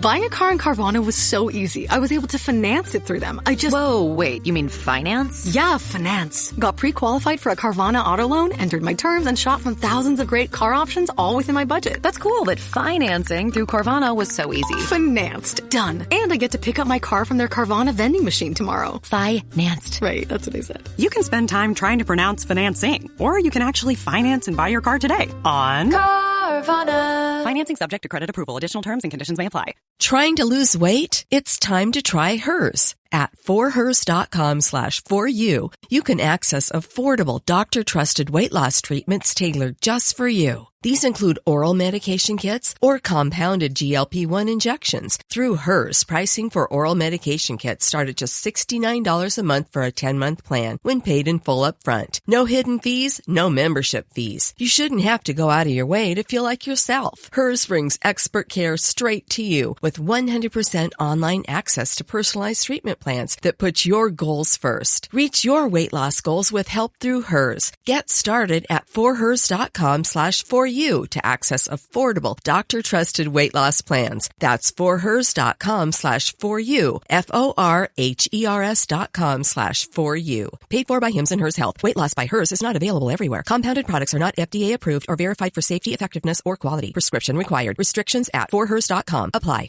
Buying a car in Carvana was so easy. I was able to finance it through them. Whoa, wait, you mean finance? Yeah, finance. Got pre-qualified for a Carvana auto loan, entered my terms, and shot from thousands of great car options all within my budget. That's cool that financing through Carvana was so easy. Financed. Done. And I get to pick up my car from their Carvana vending machine tomorrow. Financed. Right, that's what I said. You can spend time trying to pronounce financing, or you can actually finance and buy your car today on Carvana. Financing subject to credit approval. Additional terms and conditions may apply. Trying to lose weight? It's time to try Hers. At forhers.com/4u, you can access affordable doctor-trusted weight loss treatments tailored just for you. These include oral medication kits or compounded GLP-1 injections. Through Hers, pricing for oral medication kits start at just $69 a month for a 10-month plan when paid in full upfront. No hidden fees, no membership fees. You shouldn't have to go out of your way to feel like yourself. Hers brings expert care straight to you with 100% online access to personalized treatment plans that put your goals first. Reach your weight loss goals with help through Hers. Get started at forhers.com/4u to access affordable, doctor-trusted weight loss plans. That's forhers.com/4u, forhers.com/4u. Paid for by Hims and Hers Health. Weight loss by Hers is not available everywhere. Compounded products are not FDA approved or verified for safety, effectiveness, or quality. Prescription required. Restrictions at forhers.com apply.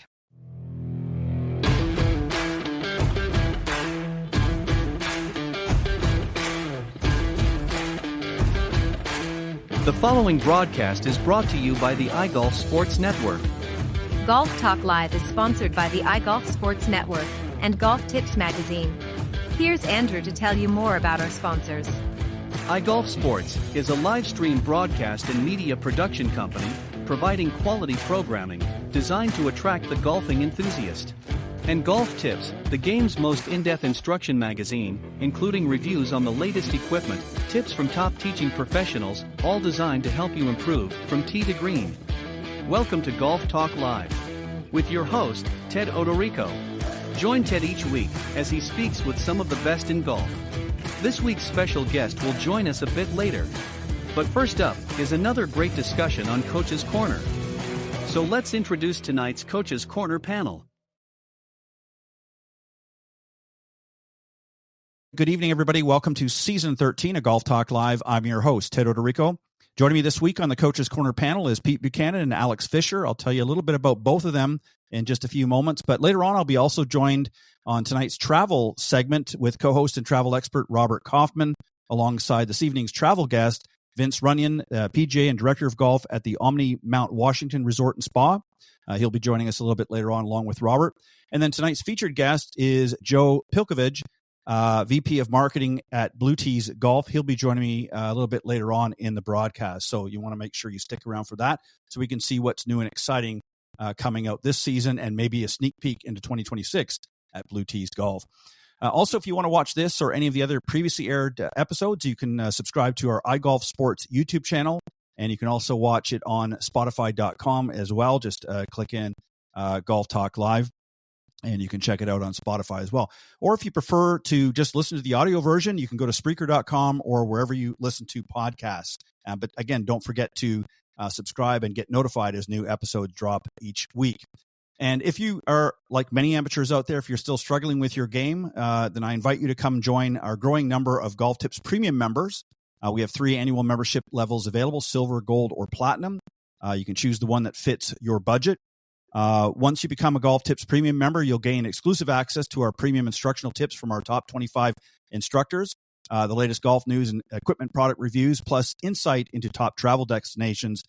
The following broadcast is brought to you by the iGolf Sports Network. Golf Talk Live is sponsored by the iGolf Sports Network and Golf Tips Magazine. Here's Andrew to tell you more about our sponsors. iGolf Sports is a live stream broadcast and media production company providing quality programming designed to attract the golfing enthusiast. And Golf Tips, the game's most in-depth instruction magazine, including reviews on the latest equipment, tips from top teaching professionals, all designed to help you improve from tee to green. Welcome to Golf Talk Live with your host, Ted Odorico. Join Ted each week as he speaks with some of the best in golf. This week's special guest will join us a bit later. But first up is another great discussion on Coach's Corner. So let's introduce tonight's Coach's Corner panel. Good evening, everybody. Welcome to Season 13 of Golf Talk Live. I'm your host, Ted Odorico. Joining me this week on the Coach's Corner panel is Pete Buchanan and Alex Fisher. I'll tell you a little bit about both of them in just a few moments. But later on, I'll be also joined on tonight's travel segment with co-host and travel expert Robert Kaufman, alongside this evening's travel guest, Vince Runyon, PGA and Director of Golf at the Omni Mount Washington Resort and Spa. He'll be joining us a little bit later on, along with Robert. And then tonight's featured guest is Joe Pilcavage, VP of Marketing at Blue Tees Golf. He'll be joining me a little bit later on in the broadcast. So you want to make sure you stick around for that so we can see what's new and exciting coming out this season and maybe a sneak peek into 2026 at Blue Tees Golf. Also, if you want to watch this or any of the other previously aired episodes, you can subscribe to our iGolf Sports YouTube channel, and you can also watch it on Spotify.com as well. Just click in Golf Talk Live, and you can check it out on Spotify as well. Or if you prefer to just listen to the audio version, you can go to Spreaker.com or wherever you listen to podcasts. But again, don't forget to subscribe and get notified as new episodes drop each week. And if you are like many amateurs out there, if you're still struggling with your game, then I invite you to come join our growing number of Golf Tips Premium members. We have 3 annual membership levels available: silver, gold, or platinum. You can choose the one that fits your budget. Once you become a Golf Tips Premium member, you'll gain exclusive access to our premium instructional tips from our top 25 instructors, the latest golf news and equipment product reviews, plus insight into top travel destinations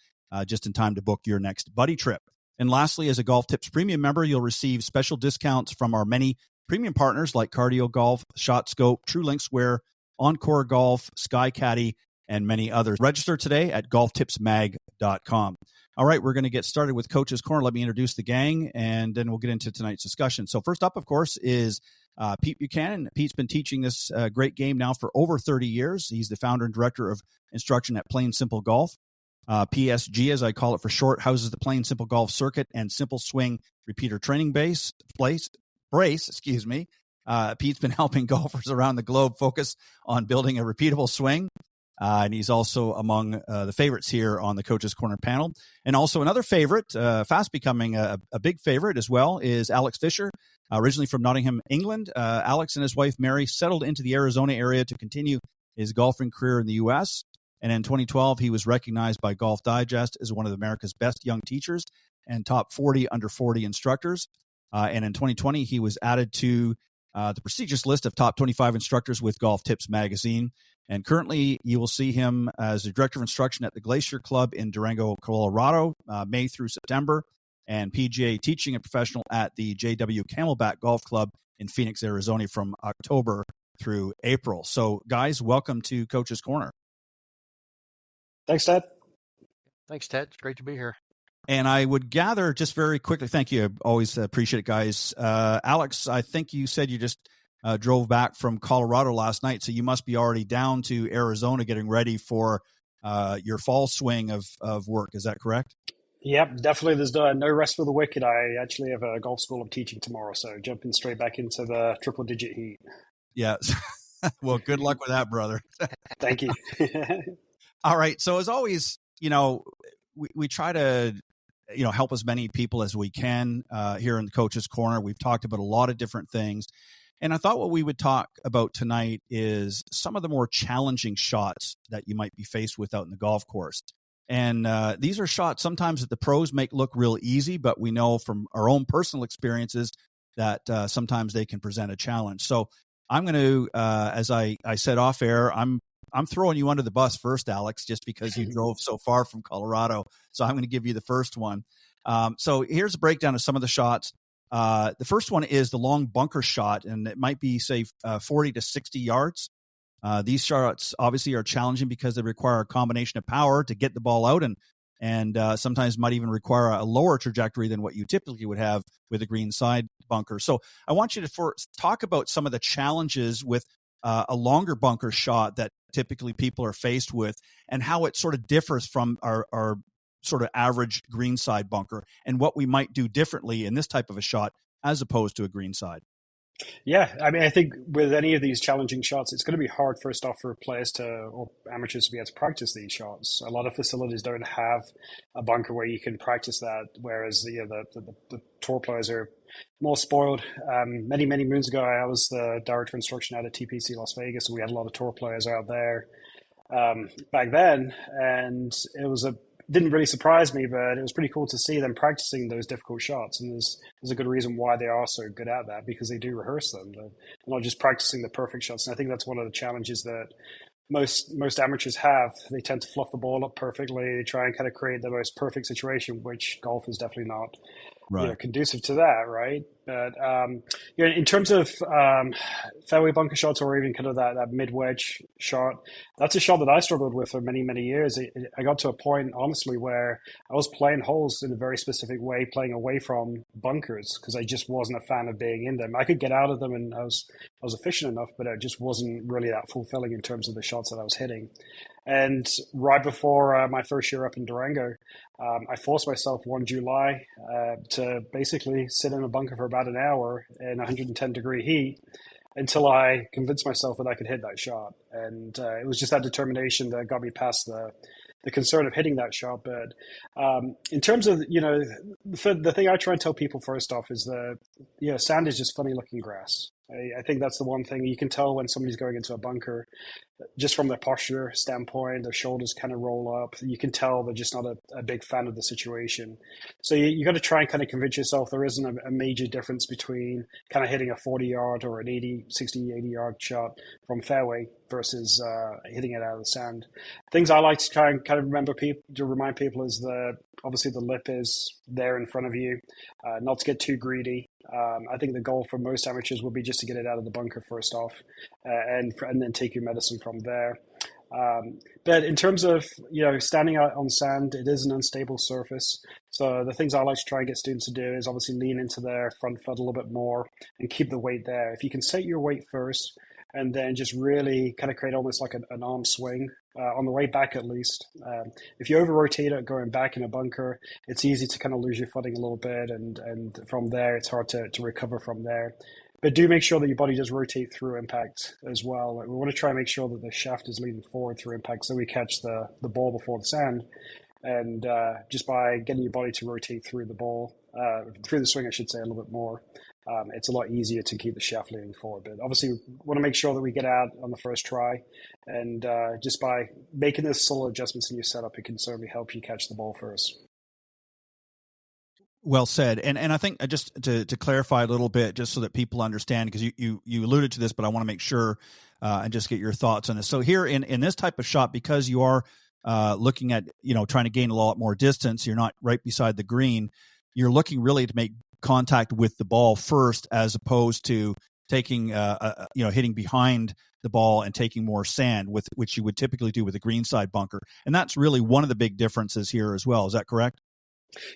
just in time to book your next buddy trip. And lastly, as a Golf Tips Premium member, you'll receive special discounts from our many premium partners like Cardio Golf, ShotScope, True Linkswear, Encore Golf, Sky Caddy, and many others. Register today at golftipsmag.com. All right, we're going to get started with Coach's Corner. Let me introduce the gang, and then we'll get into tonight's discussion. So first up, of course, is Pete Buchanan. Pete's been teaching this great game now for over 30 years. He's the founder and director of instruction at Plain Simple Golf. PSG, as I call it for short, houses the Plain Simple Golf Circuit and Simple Swing Repeater Training Brace. Pete's been helping golfers around the globe focus on building a repeatable swing. And he's also among the favorites here on the Coach's Corner panel. And also another favorite, fast becoming a big favorite as well, is Alex Fisher, originally from Nottingham, England. Alex and his wife, Mary, settled into the Arizona area to continue his golfing career in the U.S. And in 2012, he was recognized by Golf Digest as one of America's best young teachers and top 40 under 40 instructors. And in 2020, he was added to the prestigious list of top 25 instructors with Golf Tips magazine. And currently, you will see him as the director of instruction at the Glacier Club in Durango, Colorado, May through September, and PGA teaching and professional at the JW Camelback Golf Club in Phoenix, Arizona from October through April. So, guys, welcome to Coach's Corner. Thanks, Ted. Thanks, Ted. It's great to be here. And I would gather just very quickly, thank you. I always appreciate it, guys. Alex, I think you said you just drove back from Colorado last night, so you must be already down to Arizona getting ready for your fall swing of work. Is that correct? Yep, definitely. There's no rest for the wicked. I actually have a golf school I'm teaching tomorrow, so jumping straight back into the triple-digit heat. Yes. Well, good luck with that, brother. Thank you. All right. So as always, we try to, help as many people as we can here in the Coach's Corner. We've talked about a lot of different things. And I thought what we would talk about tonight is some of the more challenging shots that you might be faced with out in the golf course. And these are shots sometimes that the pros make look real easy, but we know from our own personal experiences that sometimes they can present a challenge. So I'm going to, as I said off air, I'm throwing you under the bus first, Alex, just because you drove so far from Colorado. So I'm going to give you the first one. So here's a breakdown of some of the shots. The first one is the long bunker shot, and it might be, say, 40 to 60 yards. These shots obviously are challenging because they require a combination of power to get the ball out and sometimes might even require a lower trajectory than what you typically would have with a green side bunker. So I want you to first talk about some of the challenges with a longer bunker shot that typically people are faced with and how it sort of differs from our sort of average green side bunker and what we might do differently in this type of a shot as opposed to a green side. Yeah, I mean, I think with any of these challenging shots, it's going to be hard first off for players or amateurs to be able to practice these shots. A lot of facilities don't have a bunker where you can practice that, whereas the tour players are more spoiled. Many moons ago, I was the director of instruction out at TPC Las Vegas, and we had a lot of tour players out there back then, and it didn't really surprise me, but it was pretty cool to see them practicing those difficult shots. And there's a good reason why they are so good at that, because they do rehearse them. They're not just practicing the perfect shots. And I think that's one of the challenges that most amateurs have. They tend to fluff the ball up perfectly. They try and kind of create the most perfect situation, which golf is definitely not conducive to that, right? But in terms of fairway bunker shots or even kind of that mid-wedge shot, that's a shot that I struggled with for many years. I got to a point, honestly, where I was playing holes in a very specific way, playing away from bunkers, because I just wasn't a fan of being in them. I could get out of them, and I was efficient enough, but it just wasn't really that fulfilling in terms of the shots that I was hitting. And right before my first year up in Durango, I forced myself one July to basically sit in a bunker for about an hour in 110-degree heat until I convinced myself that I could hit that shot. And it was just that determination that got me past the concern of hitting that shot. But in terms of, the thing I try and tell people first off is that, sand is just funny looking grass. I think that's the one thing you can tell when somebody's going into a bunker, just from their posture standpoint. Their shoulders kind of roll up. You can tell they're just not a big fan of the situation. So you got to try and kind of convince yourself there isn't a major difference between kind of hitting a 40-yard or an 80 yard shot from fairway versus hitting it out of the sand. Things I like to try and kind of remind people is obviously the lip is there in front of you, not to get too greedy. I think the goal for most amateurs would be just to get it out of the bunker first off, and then take your medicine from there. But in terms of standing out on sand, it is an unstable surface. So the things I like to try and get students to do is obviously lean into their front foot a little bit more and keep the weight there. If you can set your weight first, and then just really kind of create almost like an arm swing on the way back, at least. If you over-rotate it going back in a bunker, it's easy to kind of lose your footing a little bit, and from there, it's hard to recover from there. But do make sure that your body does rotate through impact as well. Like, we want to try and make sure that the shaft is leaning forward through impact so we catch the ball before the sand. And just by getting your body to rotate through the ball, through the swing, I should say, a little bit more, it's a lot easier to keep the shaft leaning forward. But obviously, we want to make sure that we get out on the first try. And just by making those subtle adjustments in your setup, it can certainly help you catch the ball first. Well said. And I think just to clarify a little bit, just so that people understand, because you alluded to this, but I want to make sure and just get your thoughts on this. So here in this type of shot, because you are looking at, trying to gain a lot more distance, you're not right beside the green, you're looking really to make contact with the ball first, as opposed to taking, hitting behind the ball and taking more sand, which you would typically do with a greenside bunker. And that's really one of the big differences here as well. Is that correct?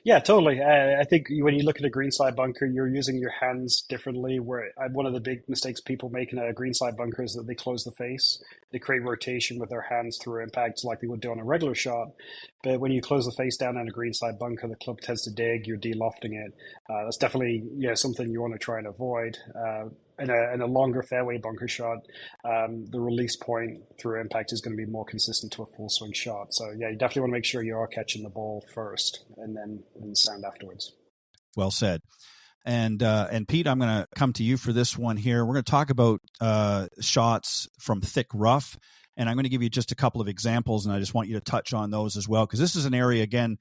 Yeah, totally. I think when you look at a greenside bunker, you're using your hands differently. Where one of the big mistakes people make in a greenside bunker is that they close the face. They create rotation with their hands through impact like they would do on a regular shot. But when you close the face down in a greenside bunker, the club tends to dig, you're de-lofting it. That's definitely something you want to try and avoid. In a longer fairway bunker shot, the release point through impact is going to be more consistent to a full swing shot. So yeah, you definitely want to make sure you are catching the ball first and then sand afterwards. Well said. And Pete, I'm going to come to you for this one here. We're going to talk about shots from thick rough, and I'm going to give you just a couple of examples, and I just want you to touch on those as well, because this is an area, again,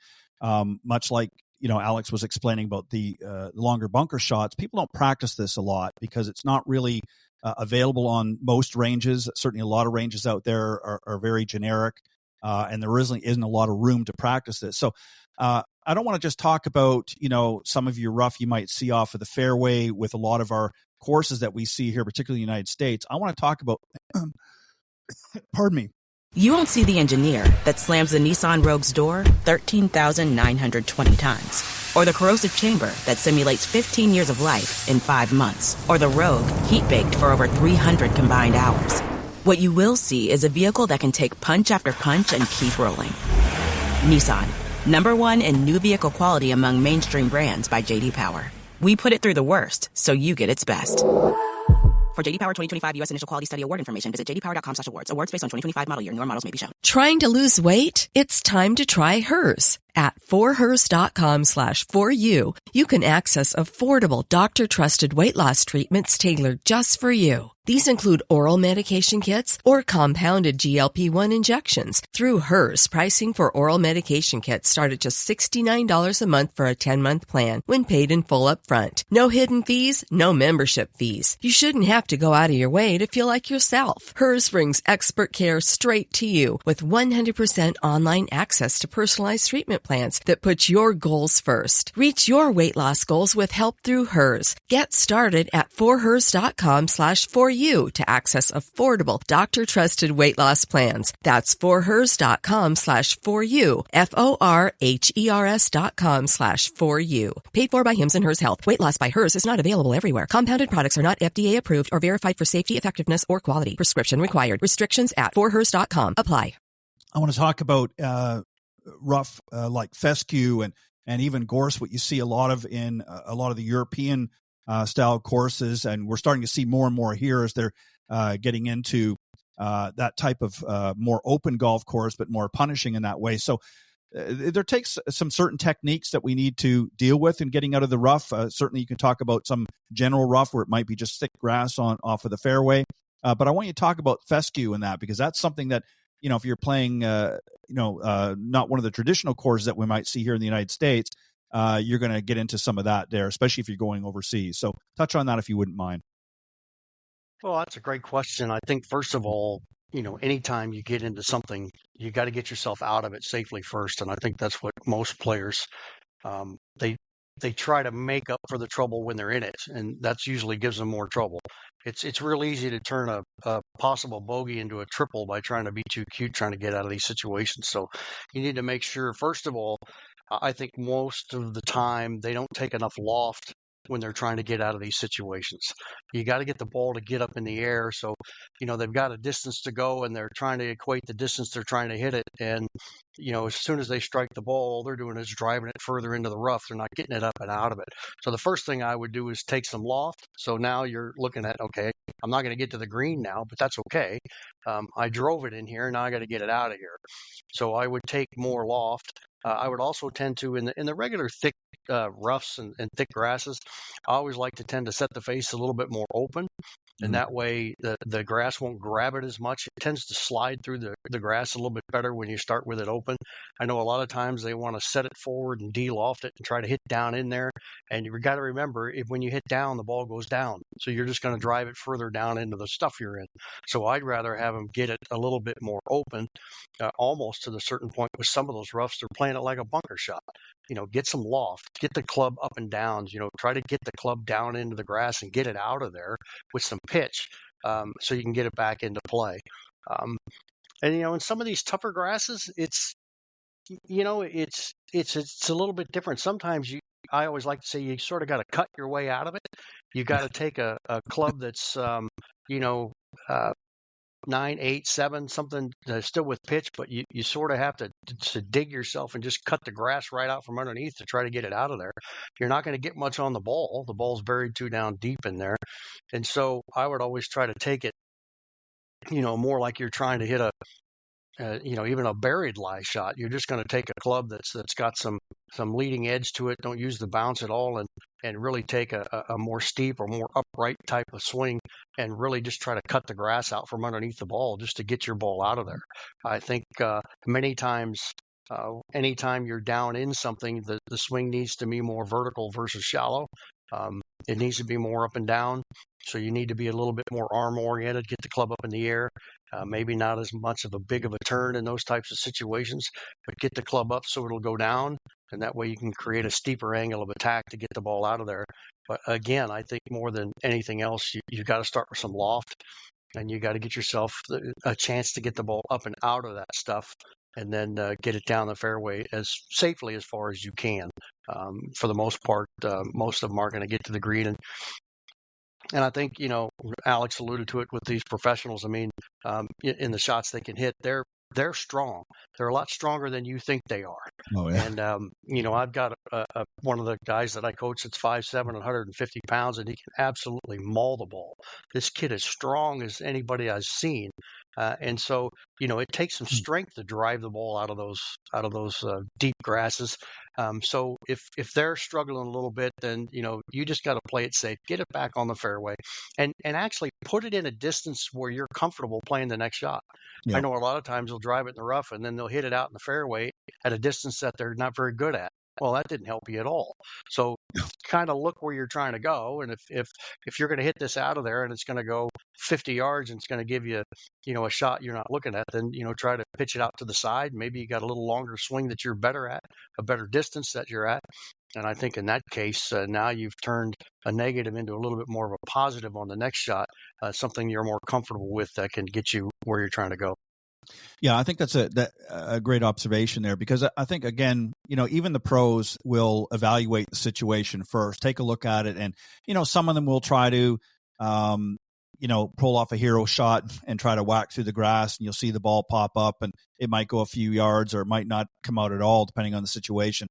much like Alex was explaining about the longer bunker shots. People don't practice this a lot because it's not really available on most ranges. Certainly a lot of ranges out there are very generic, and there really isn't a lot of room to practice this. So I don't want to just talk about, some of your rough you might see off of the fairway with a lot of our courses that we see here, particularly in the United States. I want to talk about, pardon me. You won't see the engineer that slams the Nissan Rogue's door 13,920 times. Or the corrosive chamber that simulates 15 years of life in 5 months. Or the Rogue heat-baked for over 300 combined hours. What you will see is a vehicle that can take punch after punch and keep rolling. Nissan, #1 in new vehicle quality among mainstream brands by J.D. Power. We put it through the worst, so you get its best. For J.D. Power 2025 U.S. Initial Quality Study Award information, visit jdpower.com/awards. Awards based on 2025 model year. Newer models may be shown. Trying to lose weight? It's time to try Hers. At forhers.com/4u, you can access affordable, doctor-trusted weight loss treatments tailored just for you. These include oral medication kits or compounded GLP-1 injections. Through Hers, pricing for oral medication kits start at just $69 a month for a 10-month plan when paid in full upfront. No hidden fees, no membership fees. You shouldn't have to go out of your way to feel like yourself. Hers brings expert care straight to you with 100% online access to personalized treatment plans that put your goals first. Reach your weight loss goals with help through Hers. Get started at forhers.com/4u to access affordable, doctor-trusted weight loss plans. That's forhers.com/4u, forhers.com/4u. Paid for by Hims and Hers Health. Weight loss by Hers is not available everywhere. Compounded products are not FDA approved or verified for safety, effectiveness, or quality. Prescription required. Restrictions at forhers.com apply. I want to talk about rough like fescue and even gorse, what you see a lot of in a lot of the European style courses, and we're starting to see more and more here as they're getting into that type of more open golf course, but more punishing in that way. So there takes some certain techniques that we need to deal with in getting out of the rough. Certainly you can talk about some general rough where it might be just thick grass off of the fairway, but I want you to talk about fescue in that, because that's something that, if you're playing, not one of the traditional courses that we might see here in the United States, you're going to get into some of that there, especially if you're going overseas. So touch on that if you wouldn't mind. Well, that's a great question. I think, first of all, anytime you get into something, you got to get yourself out of it safely first. And I think that's what most players, they try to make up for the trouble when they're in it. And that's usually gives them more trouble. It's real easy to turn a possible bogey into a triple by trying to be too cute, trying to get out of these situations. So you need to make sure, first of all, I think most of the time they don't take enough loft when they're trying to get out of these situations. You got to get the ball to get up in the air. So, they've got a distance to go and they're trying to equate the distance they're trying to hit it. And, as soon as they strike the ball, all they're doing is driving it further into the rough. They're not getting it up and out of it. So the first thing I would do is take some loft. So now you're looking at, okay, I'm not going to get to the green now, but that's okay. I drove it in here. Now I got to get it out of here. So I would take more loft. I would also tend to, in the regular thick roughs and thick grasses, I always like to tend to set the face a little bit more open. And that way the grass won't grab it as much. It tends to slide through the grass a little bit better when you start with it open. I know a lot of times they want to set it forward and de-loft it and try to hit down in there. And you've got to remember, when you hit down, the ball goes down. So you're just going to drive it further down into the stuff you're in. So I'd rather have them get it a little bit more open, almost to the certain point with some of those roughs. They're playing it like a bunker shot. Get some loft, get the club up and down, try to get the club down into the grass and get it out of there with some pitch, so you can get it back into play. And in some of these tougher grasses, it's a little bit different. Sometimes I always like to say you sort of got to cut your way out of it. You got to take a club that's 9, 8, 7, something still with pitch, but you sort of have to dig yourself and just cut the grass right out from underneath to try to get it out of there. You're not going to get much on the ball. The ball's buried too down deep in there. And so I would always try to take it, more like you're trying to hit even a buried lie shot. You're just going to take a club that's got some leading edge to it. Don't use the bounce at all, and really take a more steep or more upright type of swing, and really just try to cut the grass out from underneath the ball just to get your ball out of there. I think many times, anytime you're down in something, the swing needs to be more vertical versus shallow. It needs to be more up and down. So you need to be a little bit more arm oriented, get the club up in the air. Maybe not as much of a big of a turn in those types of situations, but get the club up so it'll go down. And that way you can create a steeper angle of attack to get the ball out of there. But again, I think more than anything else, you got to start with some loft, and you got to get yourself a chance to get the ball up and out of that stuff, and then get it down the fairway as safely as far as you can. For the most part, most of them are going to get to the green. And I think, Alex alluded to it with these professionals. I mean, in the shots they can hit, they're strong. They're a lot stronger than you think they are. Oh, yeah. And, I've got one of the guys that I coach that's 5'7", 150 pounds, and he can absolutely maul the ball. This kid is strong as anybody I've seen. And so, it takes some strength to drive the ball out of those deep grasses. So if they're struggling a little bit, then, you just got to play it safe, get it back on the fairway, and actually put it in a distance where you're comfortable playing the next shot. Yep. I know a lot of times they'll drive it in the rough and then they'll hit it out in the fairway at a distance that they're not very good at. Well, that didn't help you at all. So kind of look where you're trying to go. And if you're going to hit this out of there and it's going to go 50 yards and it's going to give you, a shot you're not looking at, then, try to pitch it out to the side. Maybe you got a little longer swing that you're better at, a better distance that you're at. And I think in that case, now you've turned a negative into a little bit more of a positive on the next shot, something you're more comfortable with that can get you where you're trying to go. Yeah, I think that's a great observation there, because I think, again, even the pros will evaluate the situation first, take a look at it. And, some of them will try to, pull off a hero shot and try to whack through the grass, and you'll see the ball pop up and it might go a few yards or it might not come out at all, depending on the situation.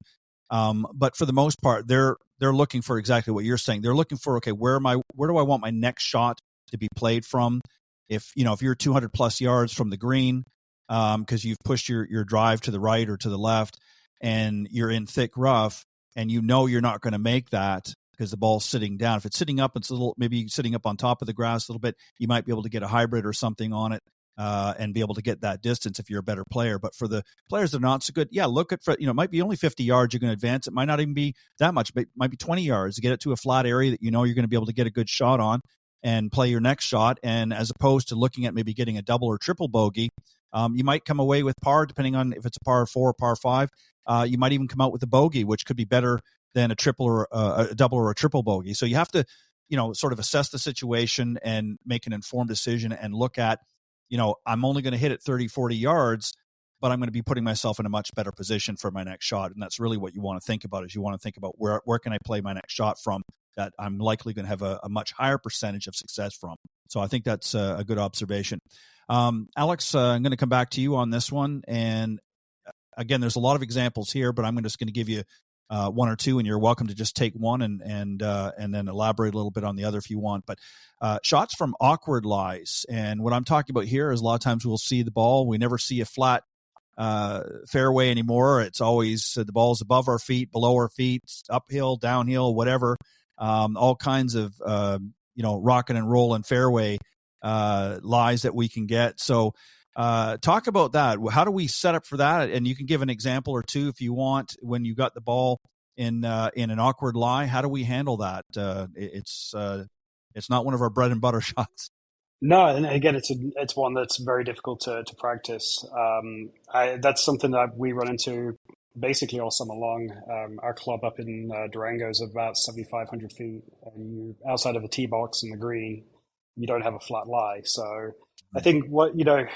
But for the most part, they're looking for exactly what you're saying. They're looking for, okay, where do I want my next shot to be played from? If you're 200 plus yards from the green, because you've pushed your drive to the right or to the left, and you're in thick rough, and you're not going to make that because the ball's sitting down. If it's sitting up, it's maybe sitting up on top of the grass a little bit. You might be able to get a hybrid or something on it, and be able to get that distance if you're a better player. But for the players that are not so good, look at, it might be only 50 yards you're going to advance. It might not even be that much, but it might be 20 yards to get it to a flat area that you're going to be able to get a good shot on and play your next shot. And as opposed to looking at maybe getting a double or triple bogey, you might come away with par, depending on if it's a par 4 or par 5. You might even come out with a bogey, which could be better than a triple or a double or a triple bogey. So you have to, sort of assess the situation and make an informed decision and look at, I'm only going to hit it 30, 40 yards, but I'm going to be putting myself in a much better position for my next shot. And that's really what you want to think about, is you want to think about where can I play my next shot from that I'm likely going to have a much higher percentage of success from. So I think that's a good observation. Alex, I'm going to come back to you on this one. And again, there's a lot of examples here, but I'm just going to give you one or two, and you're welcome to just take one and then elaborate a little bit on the other if you want. But shots from awkward lies, and what I'm talking about here is a lot of times we'll see the ball, we never see a flat fairway anymore. It's always the ball's above our feet, below our feet, uphill, downhill, whatever. All kinds of rocking and rolling fairway lies that we can get. So talk about that. How do we set up for that? And you can give an example or two if you want when you got the ball in an awkward lie. How do we handle that? It's not one of our bread and butter shots. No, and again, it's one that's very difficult to practice. That's something that we run into basically all summer long. Our club up in Durango is about 7,500 feet, and you outside of a tee box and the green, you don't have a flat lie. So I think you're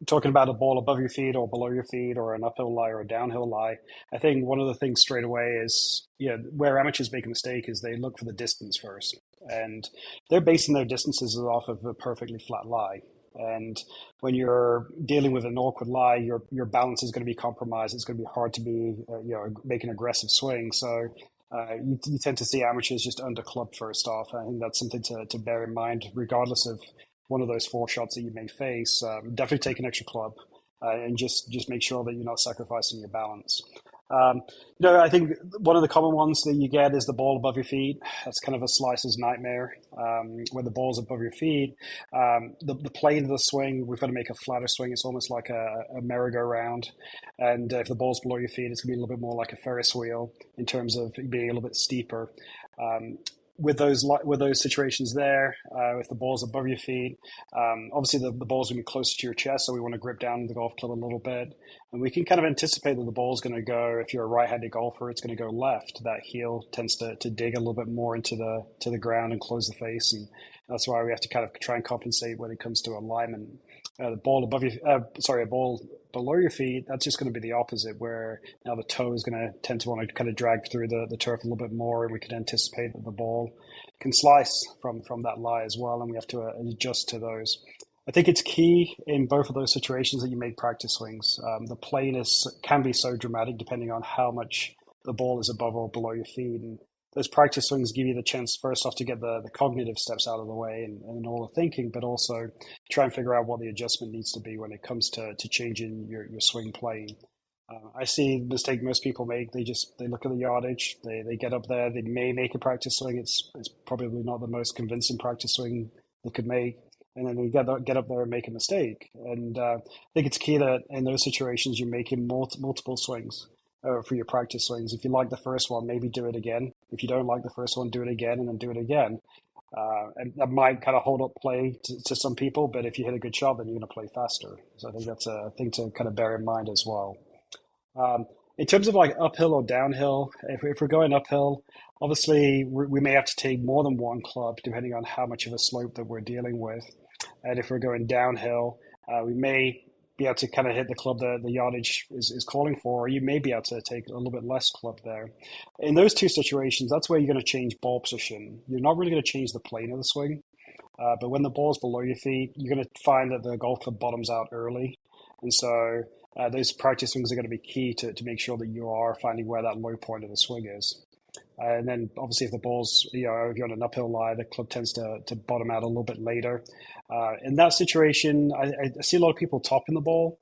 talking about a ball above your feet or below your feet or an uphill lie or a downhill lie. I think one of the things straight away is, where amateurs make a mistake is they look for the distance first. And they're basing their distances off of a perfectly flat lie. And when you're dealing with an awkward lie, your balance is going to be compromised. It's going to be hard to be, make an aggressive swing. So you tend to see amateurs just under club first off. I think that's something to bear in mind, regardless of one of those four shots that you may face. Definitely take an extra club and just make sure that you're not sacrificing your balance. I think one of the common ones that you get is the ball above your feet. That's kind of a slicer's nightmare. When the ball's above your feet, the plane of the swing, we've got to make a flatter swing. It's almost like a merry-go-round. And if the ball's below your feet, it's going to be a little bit more like a Ferris wheel in terms of being a little bit steeper. With those situations there, if the ball's above your feet, obviously the ball's going to be closer to your chest, so we want to grip down the golf club a little bit. And we can kind of anticipate that the ball's going to go, if you're a right-handed golfer, it's going to go left. That heel tends to dig a little bit more into the ground and close the face, and that's why we have to kind of try and compensate when it comes to alignment. The ball a ball below your feet, that's just going to be the opposite, where now the toe is going to tend to want to kind of drag through the turf a little bit more, and we can anticipate that the ball can slice from that lie as well, and we have to adjust to those. I think it's key in both of those situations that you make practice swings. The plane can be so dramatic depending on how much the ball is above or below your feet, and those practice swings give you the chance, first off, to get the cognitive steps out of the way and all the thinking, but also try and figure out what the adjustment needs to be when it comes to changing your swing plane. I see the mistake most people make. They look at the yardage, they get up there, they may make a practice swing. It's probably not the most convincing practice swing they could make, and then they get up there and make a mistake. And I think it's key that in those situations you're making multiple swings. For your practice swings. If you like the first one, maybe do it again. If you don't like the first one, do it again and then do it again. And that might kind of hold up play to some people, but if you hit a good shot, then you're going to play faster. So I think that's a thing to kind of bear in mind as well. In terms of like uphill or downhill, if we're going uphill, obviously we may have to take more than one club depending on how much of a slope that we're dealing with. And if we're going downhill, we may be able to kind of hit the club that the yardage is calling for, or you may be able to take a little bit less club there. In those two situations, that's where you're going to change ball position. You're not really going to change the plane of the swing, but when the ball's below your feet, you're going to find that the golf club bottoms out early. And so those practice swings are going to be key to make sure that you are finding where that low point of the swing is. And then obviously if the ball's, if you're on an uphill lie, the club tends to bottom out a little bit later. In that situation, I see a lot of people topping the ball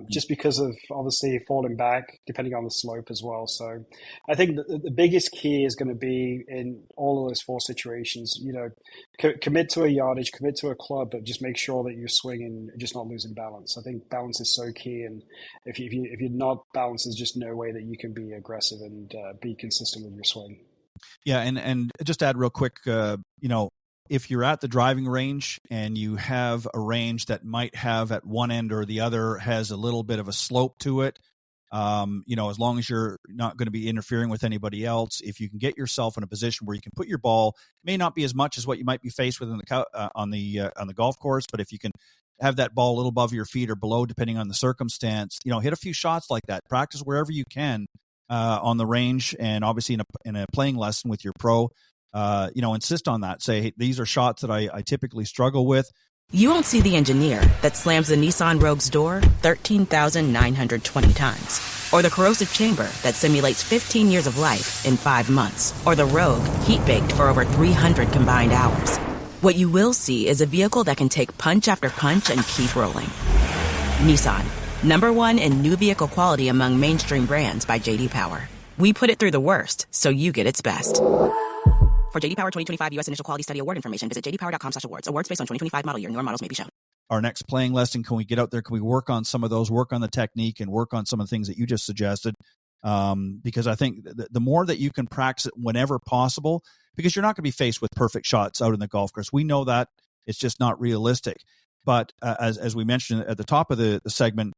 just because of obviously falling back, depending on the slope as well. So I think the biggest key is going to be in all of those four situations, commit to a yardage, commit to a club, but just make sure that you're swinging, just not losing balance. I think balance is so key. And if you're not balanced, there's just no way that you can be aggressive and be consistent with your swing. Yeah. And just add real quick, if you're at the driving range and you have a range that might have at one end or the other has a little bit of a slope to it, as long as you're not going to be interfering with anybody else, if you can get yourself in a position where you can put your ball, may not be as much as what you might be faced with on the golf course, but if you can have that ball a little above your feet or below, depending on the circumstance, hit a few shots like that. Practice wherever you can on the range, and obviously in a playing lesson with your pro. insist on that. Say, hey, these are shots that I typically struggle with. You won't see the engineer that slams the Nissan Rogue's door 13,920 times, or the corrosive chamber that simulates 15 years of life in 5 months, or the Rogue heat-baked for over 300 combined hours. What you will see is a vehicle that can take punch after punch and keep rolling. Nissan, #1 in new vehicle quality among mainstream brands by J.D. Power. We put it through the worst, so you get its best. For J.D. Power 2025 U.S. Initial Quality Study Award information, visit jdpower.com/awards. Awards based on 2025 model year. Newer models may be shown. Our next playing lesson, can we get out there? Can we work on some of those, work on the technique, and work on some of the things that you just suggested? Because I think the more that you can practice it whenever possible, because you're not going to be faced with perfect shots out in the golf course. We know that. It's just not realistic. But as we mentioned at the top of the segment,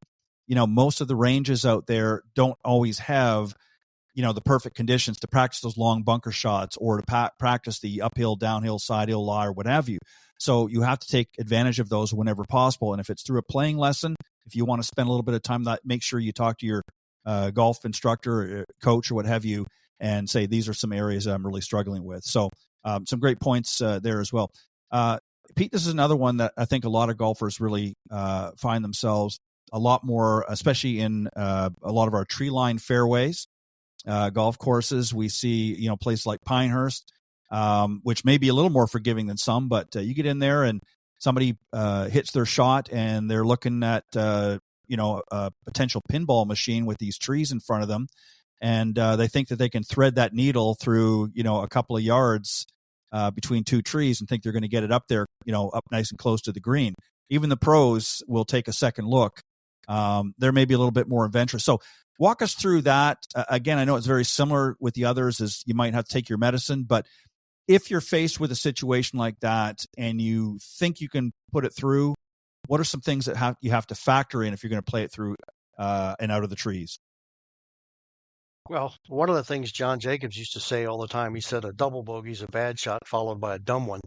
most of the ranges out there don't always have the perfect conditions to practice those long bunker shots or to practice the uphill, downhill, side hill lie or what have you. So you have to take advantage of those whenever possible. And if it's through a playing lesson, if you want to spend a little bit of time, make sure you talk to your golf instructor, or coach, or what have you, and say, these are some areas I'm really struggling with. So some great points there as well. Pete, this is another one that I think a lot of golfers really find themselves a lot more, especially in a lot of our tree line fairways. Golf courses, we see, places like Pinehurst, which may be a little more forgiving than some, but you get in there and somebody hits their shot and they're looking at, a potential pinball machine with these trees in front of them. And they think that they can thread that needle through, a couple of yards between two trees and think they're going to get it up there, up nice and close to the green. Even the pros will take a second look. They're maybe a little bit more adventurous. So walk us through that. Again, I know it's very similar with the others, as you might have to take your medicine, but if you're faced with a situation like that and you think you can put it through, what are some things that you have to factor in if you're going to play it through and out of the trees? Well, one of the things John Jacobs used to say all the time, he said a double bogey's a bad shot followed by a dumb one.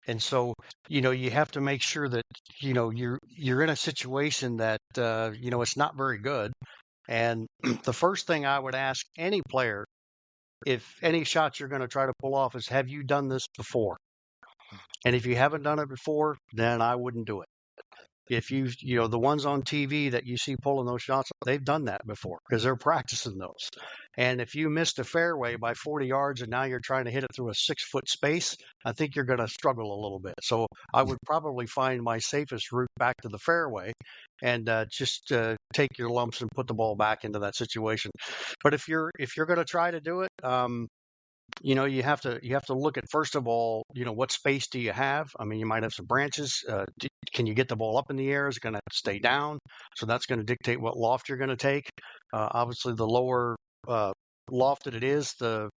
And so, you have to make sure that, you're in a situation that, it's not very good. And the first thing I would ask any player, if any shots you're going to try to pull off, is, have you done this before? And if you haven't done it before, then I wouldn't do it. If the ones on TV that you see pulling those shots, they've done that before because they're practicing those. And if you missed a fairway by 40 yards and now you're trying to hit it through a 6-foot space, I think you're going to struggle a little bit. So I would probably find my safest route back to the fairway and just take your lumps and put the ball back into that situation. But if you're going to try to do it, you have to look at, first of all, what space do you have? I mean, you might have some branches. Can you get the ball up in the air? Is it going to have to stay down? So that's going to dictate what loft you're going to take. Obviously, the lower lofted it is, the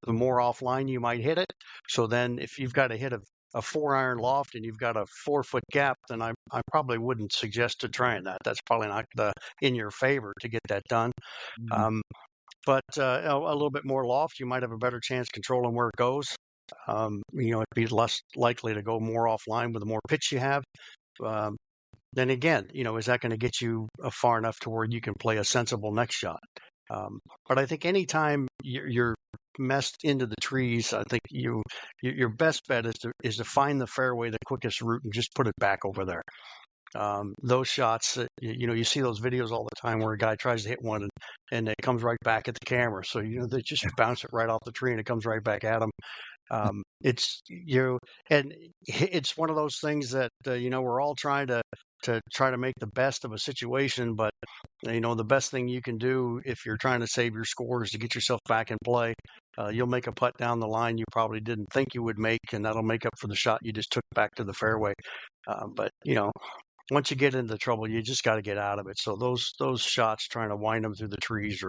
more offline you might hit it. So then if you've got to hit a 4-iron loft and you've got a 4-foot gap, then I probably wouldn't suggest to trying that. That's probably not in your favor to get that done. Mm-hmm. But a little bit more loft, you might have a better chance controlling where it goes. It'd be less likely to go more offline with the more pitch you have. Then again, is that going to get you far enough to where you can play a sensible next shot? But I think anytime you're messed into the trees, I think your best bet is to find the fairway, the quickest route, and just put it back over there. Those shots, you see those videos all the time where a guy tries to hit one and it comes right back at the camera. So, they just bounce it right off the tree and it comes right back at them. It's one of those things that, we're all trying to make the best of a situation. But, the best thing you can do if you're trying to save your score is to get yourself back in play. You'll make a putt down the line you probably didn't think you would make, and that'll make up for the shot you just took back to the fairway. But once you get into trouble, you just got to get out of it. So those shots, trying to wind them through the trees,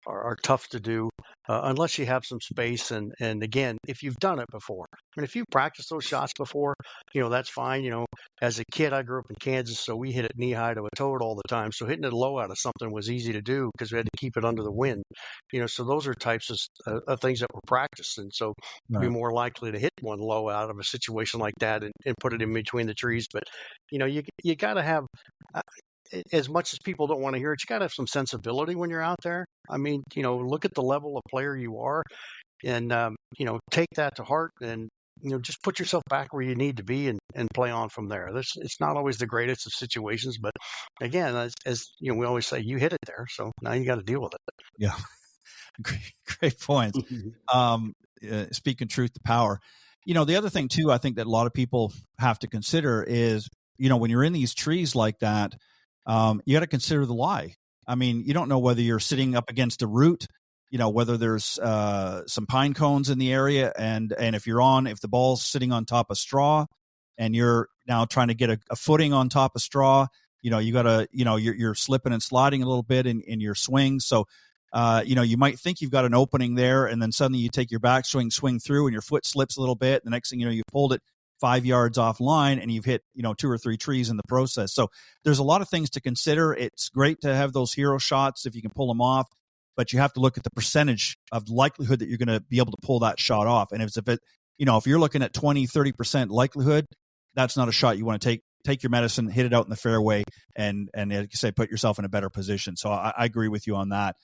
are tough to do unless you have some space. And again, if you've done it before, if you practiced those shots before, that's fine. As a kid, I grew up in Kansas, so we hit it knee high to a toad all the time. So hitting it low out of something was easy to do because we had to keep it under the wind. So those are types of things that were practiced. And so you're more likely to hit one low out of a situation like that and put it in between the trees. But, you got to have, as much as people don't want to hear it, you got to have some sensibility when you're out there. I mean, look at the level of player you are. and take that to heart, and just put yourself back where you need to be, and play on from there. It's not always the greatest of situations, but again, as we always say, you hit it there, so now you got to deal with it. Yeah. Great points. Speaking truth to power. The other thing too, I think that a lot of people have to consider is, when you're in these trees like that, you got to consider the lie. I mean, you don't know whether you're sitting up against a root, whether there's some pine cones in the area, and if the ball's sitting on top of straw, and you're now trying to get a footing on top of straw, you gotta, you're slipping and sliding a little bit in your swing. So, you might think you've got an opening there, and then suddenly you take your backswing, swing through, and your foot slips a little bit. The next thing you know, you pulled it 5 yards offline, and you've hit 2 or 3 trees in the process. So there's a lot of things to consider. It's great to have those hero shots if you can pull them off, but you have to look at the percentage of likelihood that you're going to be able to pull that shot off. And if you're looking at 20-30% likelihood, that's not a shot you want to take your medicine, hit it out in the fairway, and like you say, put yourself in a better position. So I agree with you on that.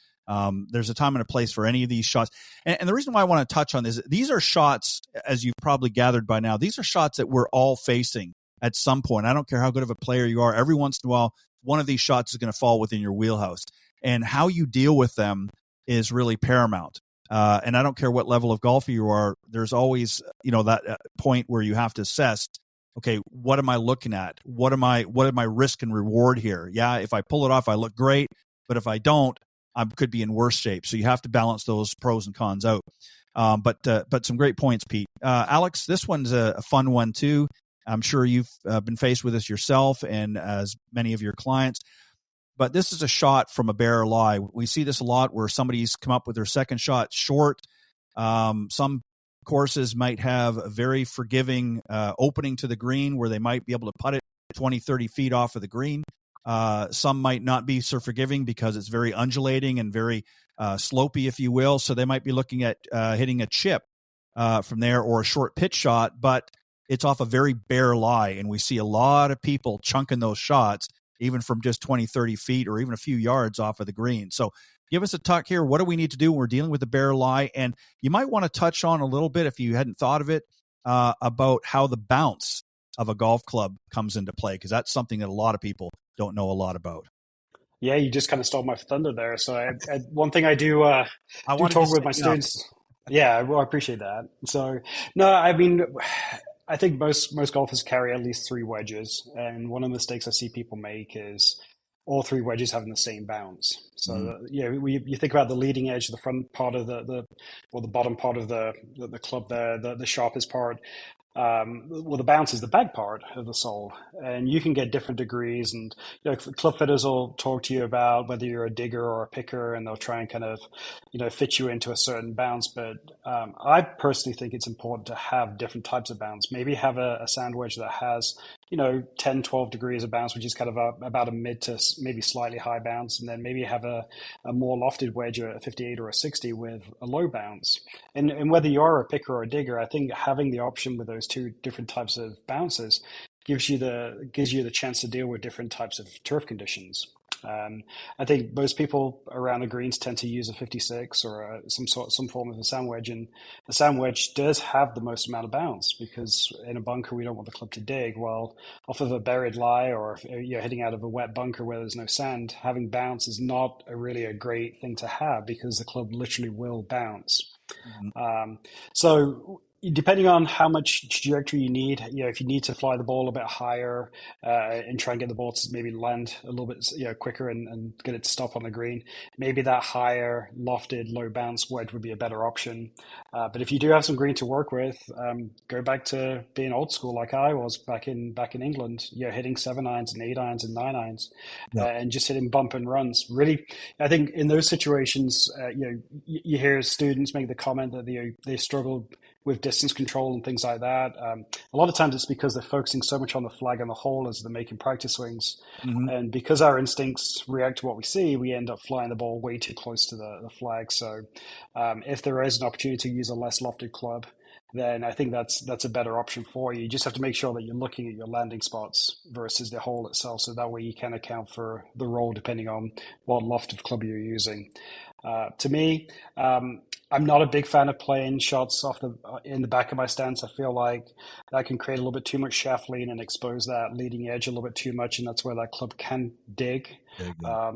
There's a time and a place for any of these shots. And the reason why I want to touch on this, these are shots, as you've probably gathered by now, these are shots that we're all facing at some point. I don't care how good of a player you are. Every once in a while, one of these shots is going to fall within your wheelhouse. And how you deal with them is really paramount. And I don't care what level of golfer you are, there's always, that point where you have to assess, okay, what am I looking at? What am I risk and reward here? Yeah, if I pull it off, I look great. But if I don't, I could be in worse shape. So you have to balance those pros and cons out. But some great points, Pete. Alex, this one's a fun one too. I'm sure you've been faced with this yourself, and as many of your clients. But this is a shot from a bare lie. We see this a lot where somebody's come up with their second shot short. Some courses might have a very forgiving opening to the green where they might be able to putt it 20, 30 feet off of the green. Some might not be so forgiving because it's very undulating and very slopey, if you will. So they might be looking at hitting a chip from there, or a short pitch shot, but it's off a very bare lie. And we see a lot of people chunking those shots, even from just 20, 30 feet or even a few yards off of the green. So give us a talk here. What do we need to do when we're dealing with the bare lie? And you might want to touch on a little bit, if you hadn't thought of it, about how the bounce of a golf club comes into play, because that's something that a lot of people don't know a lot about. Yeah, you just kind of stole my thunder there. So one thing I do talk with my students. Yeah, well, I appreciate that. So, no, I mean, I think most golfers carry at least 3 wedges. And one of the mistakes I see people make is all 3 wedges having the same bounce. So, you think about the leading edge, the front part of the bottom part of the club there, the sharpest part. The bounce is the back part of the sole, and you can get different degrees. And club fitters will talk to you about whether you're a digger or a picker, and they'll try and kind of fit you into a certain bounce. But I personally think it's important to have different types of bounce. Maybe have a sand wedge that has 10, 12 degrees of bounce, which is kind of about a mid to maybe slightly high bounce, and then maybe have a more lofted wedge, a 58 or a 60 with a low bounce. And whether you are a picker or a digger, I think having the option with those 2 different types of bounces gives you the chance to deal with different types of turf conditions. I think most people around the greens tend to use a 56 or some form of a sand wedge, and a sand wedge does have the most amount of bounce, because in a bunker we don't want the club to dig. Well, off of a buried lie, or if you're hitting out of a wet bunker where there's no sand, having bounce is not really a great thing to have, because the club literally will bounce. Mm-hmm. So depending on how much trajectory you need, if you need to fly the ball a bit higher and try and get the ball to maybe land a little bit quicker and get it to stop on the green, maybe that higher lofted low bounce wedge would be a better option. But if you do have some green to work with, go back to being old school like I was back in England, hitting 7-irons and 8-irons and 9-irons, and just hitting bump and runs. Really, I think in those situations, you hear students make the comment that they struggle with distance control and things like that. A lot of times it's because they're focusing so much on the flag and the hole as they're making practice swings. Mm-hmm. And because our instincts react to what we see, we end up flying the ball way too close to the flag. So if there is an opportunity to use a less lofted club, then I think that's a better option for you. You just have to make sure that you're looking at your landing spots versus the hole itself, so that way you can account for the roll depending on what loft of club you're using. To me, I'm not a big fan of playing shots in the back of my stance. I feel like that can create a little bit too much shaft lean and expose that leading edge a little bit too much, and that's where that club can dig.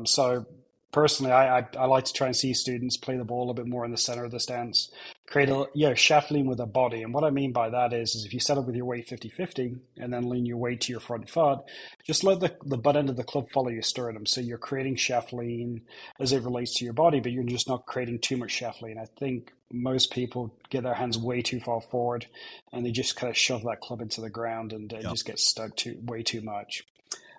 So personally, I like to try and see students play the ball a little bit more in the center of the stance, create a shaft lean with a body. And what I mean by that is if you set up with your weight 50-50 and then lean your weight to your front foot, just let the butt end of the club follow your sternum. So you're creating shaft lean as it relates to your body, but you're just not creating too much shaft lean. I think most people get their hands way too far forward and they just kind of shove that club into the ground and just get stuck way too much.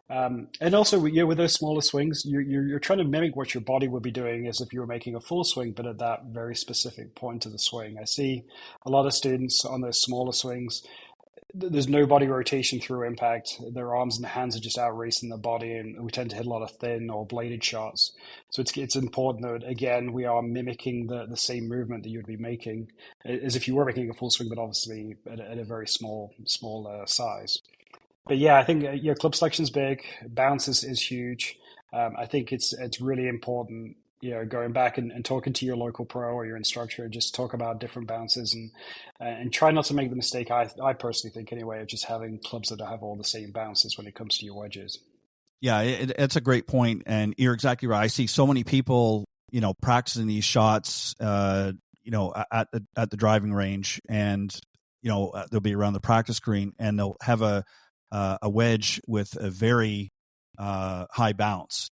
And also, with those smaller swings, you're trying to mimic what your body would be doing as if you were making a full swing, but at that very specific point of the swing. I see a lot of students on those smaller swings, there's no body rotation through impact. Their arms and hands are just out racing the body, and we tend to hit a lot of thin or bladed shots. So it's important that, again, we are mimicking the same movement that you would be making as if you were making a full swing, but obviously at a very small size. But yeah, I think your club selection is big. Bounce is huge. I think it's really important, going back and talking to your local pro or your instructor, just talk about different bounces and try not to make the mistake, I personally think anyway, of just having clubs that have all the same bounces when it comes to your wedges. Yeah, it's a great point, and you're exactly right. I see so many people, practicing these shots, at the driving range, and they'll be around the practice green, and they'll have a wedge with a very high bounce,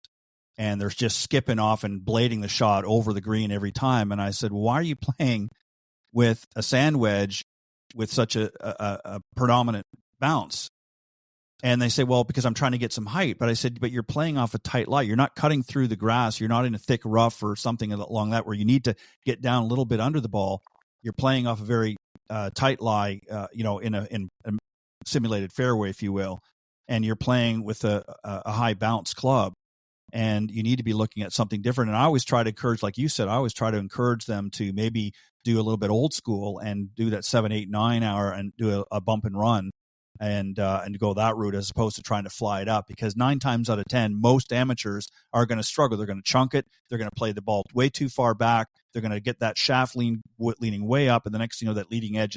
and they're just skipping off and blading the shot over the green every time. And I said, well, why are you playing with a sand wedge with such a predominant bounce? And they say, well, because I'm trying to get some height. But I said, but you're playing off a tight lie. You're not cutting through the grass. You're not in a thick rough or something along that where you need to get down a little bit under the ball. You're playing off a very tight lie, in a simulated fairway, if you will, and you're playing with a high bounce club, and you need to be looking at something different. And I always try to encourage, like you said, encourage them to maybe do a little bit old school and do that 7, 8, 9 hour and do a bump and run and go that route as opposed to trying to fly it up, because 9 times out of 10, most amateurs are going to struggle. They're going to chunk it. They're going to play the ball way too far back. They're going to get that shaft leaning way up. And the next thing you know, that leading edge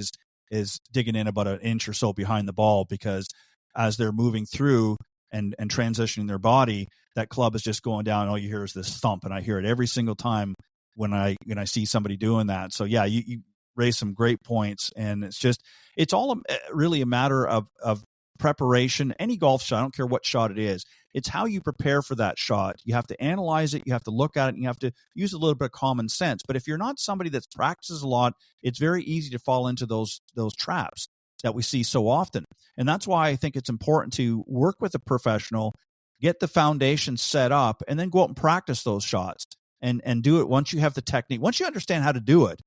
is digging in about an inch or so behind the ball, because as they're moving through and transitioning their body, that club is just going down. All you hear is this thump, and I hear it every single time when I see somebody doing that. So yeah, you raise some great points, and it's all really a matter of preparation. Any golf shot, I don't care what shot it is, it's how you prepare for that shot. You have to analyze it, you have to look at it, and you have to use a little bit of common sense. But if you're not somebody that practices a lot, it's very easy to fall into those traps that we see so often. And that's why I think it's important to work with a professional, get the foundation set up, and then go out and practice those shots and do it. Once you have the technique, once you understand how to do it,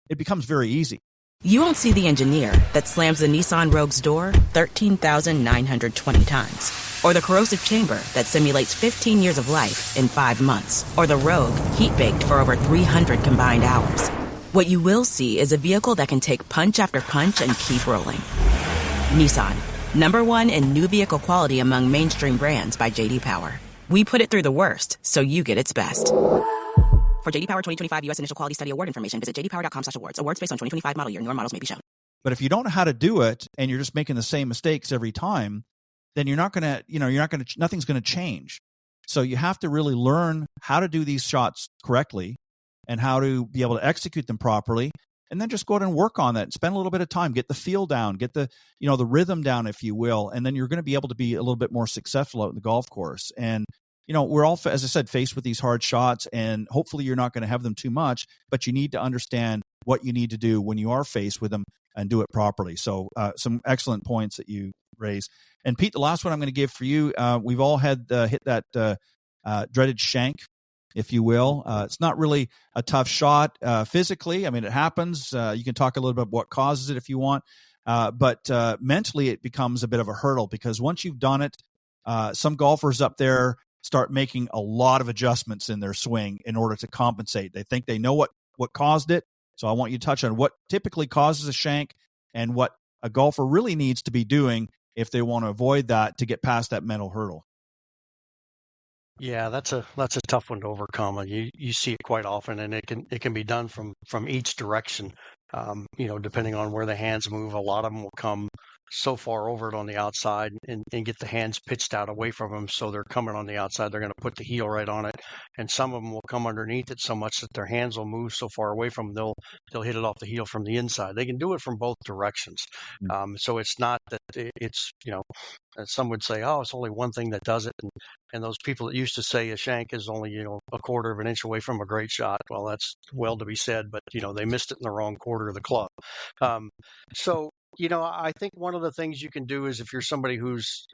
it becomes very easy. You won't see the engineer that slams the Nissan Rogue's door 13,920 times, or the corrosive chamber that simulates 15 years of life in 5 months, or the Rogue heat-baked for over 300 combined hours. What you will see is a vehicle that can take punch after punch and keep rolling. Nissan, #1 in new vehicle quality among mainstream brands by J.D. Power. We put it through the worst, so you get its best. For J.D. Power 2025 U.S. Initial Quality Study Award information, visit jdpower.com/awards. Awards based on 2025 model year. Newer models may be shown. But if you don't know how to do it and you're just making the same mistakes every time, then nothing's going to change. So you have to really learn how to do these shots correctly and how to be able to execute them properly, and then just go out and work on that. Spend a little bit of time, get the feel down, get the rhythm down, if you will, and then you're going to be able to be a little bit more successful out in the golf course. And we're all, as I said, faced with these hard shots, and hopefully you're not going to have them too much, but you need to understand what you need to do when you are faced with them and do it properly. So some excellent points that you raise. And Pete, the last one I'm going to give for you, we've all had hit that dreaded shank, if you will. It's not really a tough shot physically. I mean, it happens. You can talk a little bit about what causes it if you want. But mentally, it becomes a bit of a hurdle, because once you've done it, some golfers up there start making a lot of adjustments in their swing in order to compensate. They think they know what caused it. So I want you to touch on what typically causes a shank and what a golfer really needs to be doing if they want to avoid that, to get past that mental hurdle. Yeah, that's a tough one to overcome. And you see it quite often, and it can be done from each direction. Depending on where the hands move, a lot of them will come so far over it on the outside and get the hands pitched out away from them, so they're coming on the outside. They're going to put the heel right on it, and some of them will come underneath it so much that their hands will move so far away from them, they'll hit it off the heel from the inside. They can do it from both directions. So it's not that it's some would say, oh, it's only one thing that does it. And those people that used to say a shank is only, a quarter of an inch away from a great shot. Well, that's well to be said, but, they missed it in the wrong quarter of the club. So, I think one of the things you can do is if you're somebody who's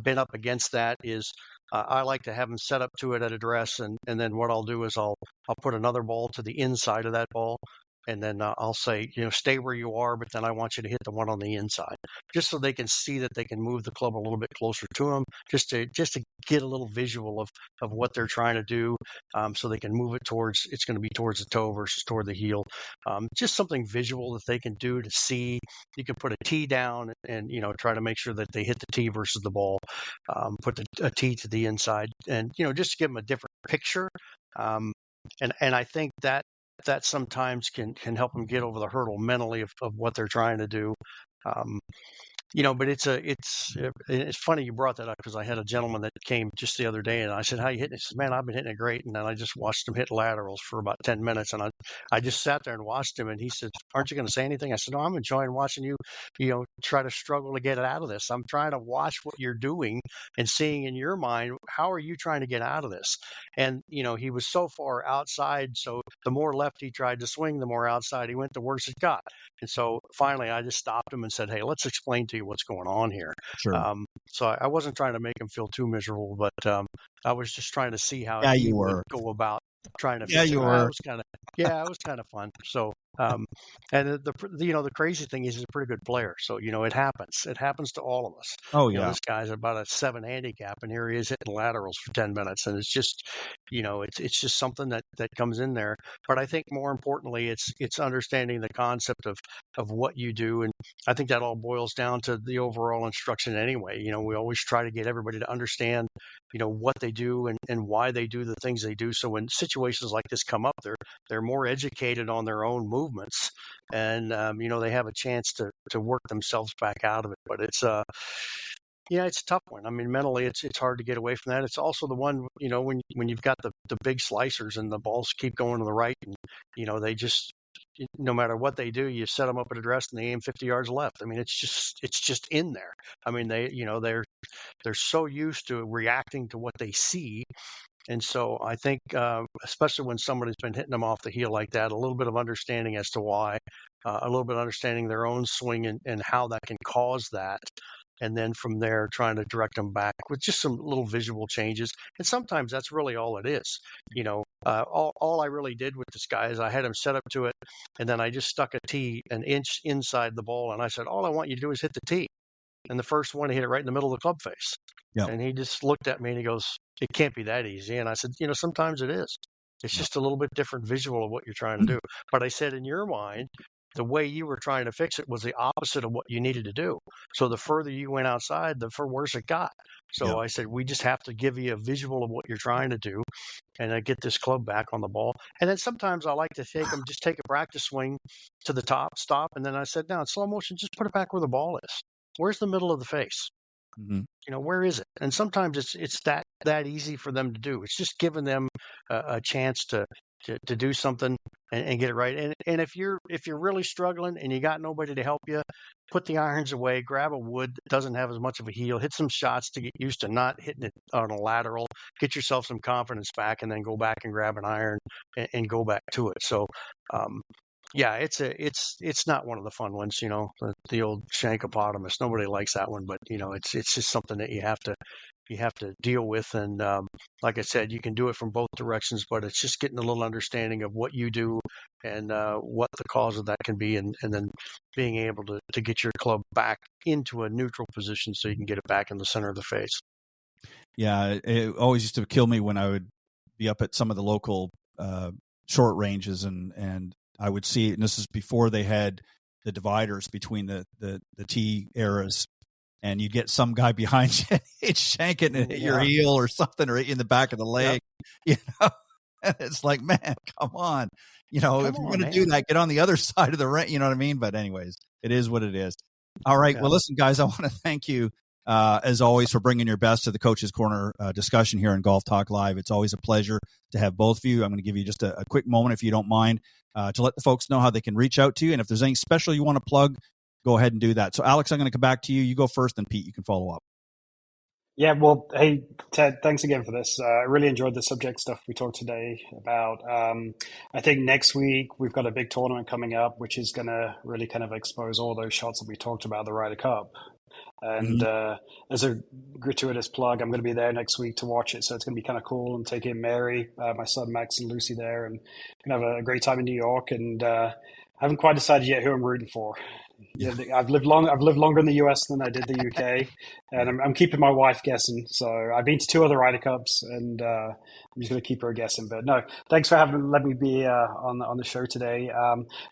been up against that is I like to have them set up to it at address. And then what I'll do is I'll put another ball to the inside of that ball. And then I'll say, stay where you are, but then I want you to hit the one on the inside, just so they can see that they can move the club a little bit closer to them, just to get a little visual of what they're trying to do, so they can move it towards. It's going to be towards the toe versus toward the heel. Just something visual that they can do to see. You can put a tee down and try to make sure that they hit the tee versus the ball. Put a tee to the inside, and just to give them a different picture. And I think that sometimes can help them get over the hurdle mentally of what they're trying to do. But it's funny you brought that up, because I had a gentleman that came just the other day, and I said, how you hitting? He said, man, I've been hitting it great. And then I just watched him hit laterals for about 10 minutes. And I just sat there and watched him, and he said, aren't you going to say anything? I said, no, I'm enjoying watching you, try to struggle to get it out of this. I'm trying to watch what you're doing and seeing in your mind, how are you trying to get out of this? And, he was so far outside. So the more left he tried to swing, the more outside he went, the worse it got. And so finally I just stopped him and said, hey, let's explain to you what's going on here. Sure. So I wasn't trying to make him feel too miserable, but I was just trying to see how he would go about trying to fix it. It was kind of fun. So and the crazy thing is he's a pretty good player. So it happens to all of us. Oh yeah. This guy's about a 7 handicap, and here he is hitting laterals for 10 minutes, and it's just it's just something that comes in there. But I think more importantly, it's understanding the concept of what you do, and I think that all boils down to the overall instruction anyway. We always try to get everybody to understand what they do and why they do the things they do. So when situations like this come up, they're more educated on their own movements, and they have a chance to work themselves back out of it. But it's it's a tough one. I mean, mentally, it's hard to get away from that. It's also the one, when you've got the big slicers and the balls keep going to the right, and they just, no matter what they do, you set them up at address and they aim 50 yards left. I mean, it's just in there. I mean, they're so used to reacting to what they see. And so I think, especially when somebody's been hitting them off the heel like that, a little bit of understanding as to why, a little bit of understanding their own swing and how that can cause that. And then from there, trying to direct them back with just some little visual changes. And sometimes that's really all it is. All I really did with this guy is I had him set up to it, and then I just stuck a tee an inch inside the ball. And I said, all I want you to do is hit the tee. And the first one, he hit it right in the middle of the club face. Yep. And he just looked at me and he goes, it can't be that easy. And I said, sometimes it is. It's just a little bit different visual of what you're trying to do. But I said, in your mind, the way you were trying to fix it was the opposite of what you needed to do. So the further you went outside, the worse it got. So I said, we just have to give you a visual of what you're trying to do and get this club back on the ball. And then sometimes I like to just take a practice swing to the top, stop. And then I said, now in slow motion, just put it back where the ball is. Where's the middle of the face? Mm-hmm. Where is it? And sometimes it's that easy for them to do. It's just giving them a chance to do something and get it right. And if you're really struggling and you got nobody to help you, put the irons away, grab a wood that doesn't have as much of a heel, hit some shots to get used to not hitting it on a lateral, get yourself some confidence back, and then go back and grab an iron and go back to it. So, yeah, it's not one of the fun ones, the old shankopotamus. Nobody likes that one, but it's just something that you have to deal with. And like I said, you can do it from both directions, but it's just getting a little understanding of what you do and what the cause of that can be, and then being able to get your club back into a neutral position so you can get it back in the center of the face. Yeah, it always used to kill me when I would be up at some of the local short ranges and I would see, and this is before they had the dividers between the tee eras, and you get some guy behind you, it's shanking at your heel or something, or in the back of the leg. You know, it's like, man, come on. You know, if you're going to do that, get on the other side of the ring. You know what I mean? But anyways, it is what it is. All right. Well, listen, guys, I want to thank you, as always, for bringing your best to the Coach's Corner discussion here on Golf Talk Live. It's always a pleasure to have both of you. I'm going to give you just a quick moment, if you don't mind, to let the folks know how they can reach out to you. And if there's any special you want to plug, go ahead and do that. So, Alex, I'm going to come back to you. You go first, and Pete, you can follow up. Yeah, well, hey, Ted, thanks again for this. I really enjoyed the subject stuff we talked today about. I think next week we've got a big tournament coming up, which is going to really kind of expose all those shots that we talked about, the Ryder Cup. And as a gratuitous plug, I'm going to be there next week to watch it. So it's going to be kind of cool. I'm taking Mary, my son Max, and Lucy there, and going to have a great time in New York. And I haven't quite decided yet who I'm rooting for. Yeah, I've lived longer in the US than I did the UK, and I'm keeping my wife guessing. So I've been to 2 other Ryder Cups, and I'm just going to keep her guessing. But no, thanks for let me be on the show today.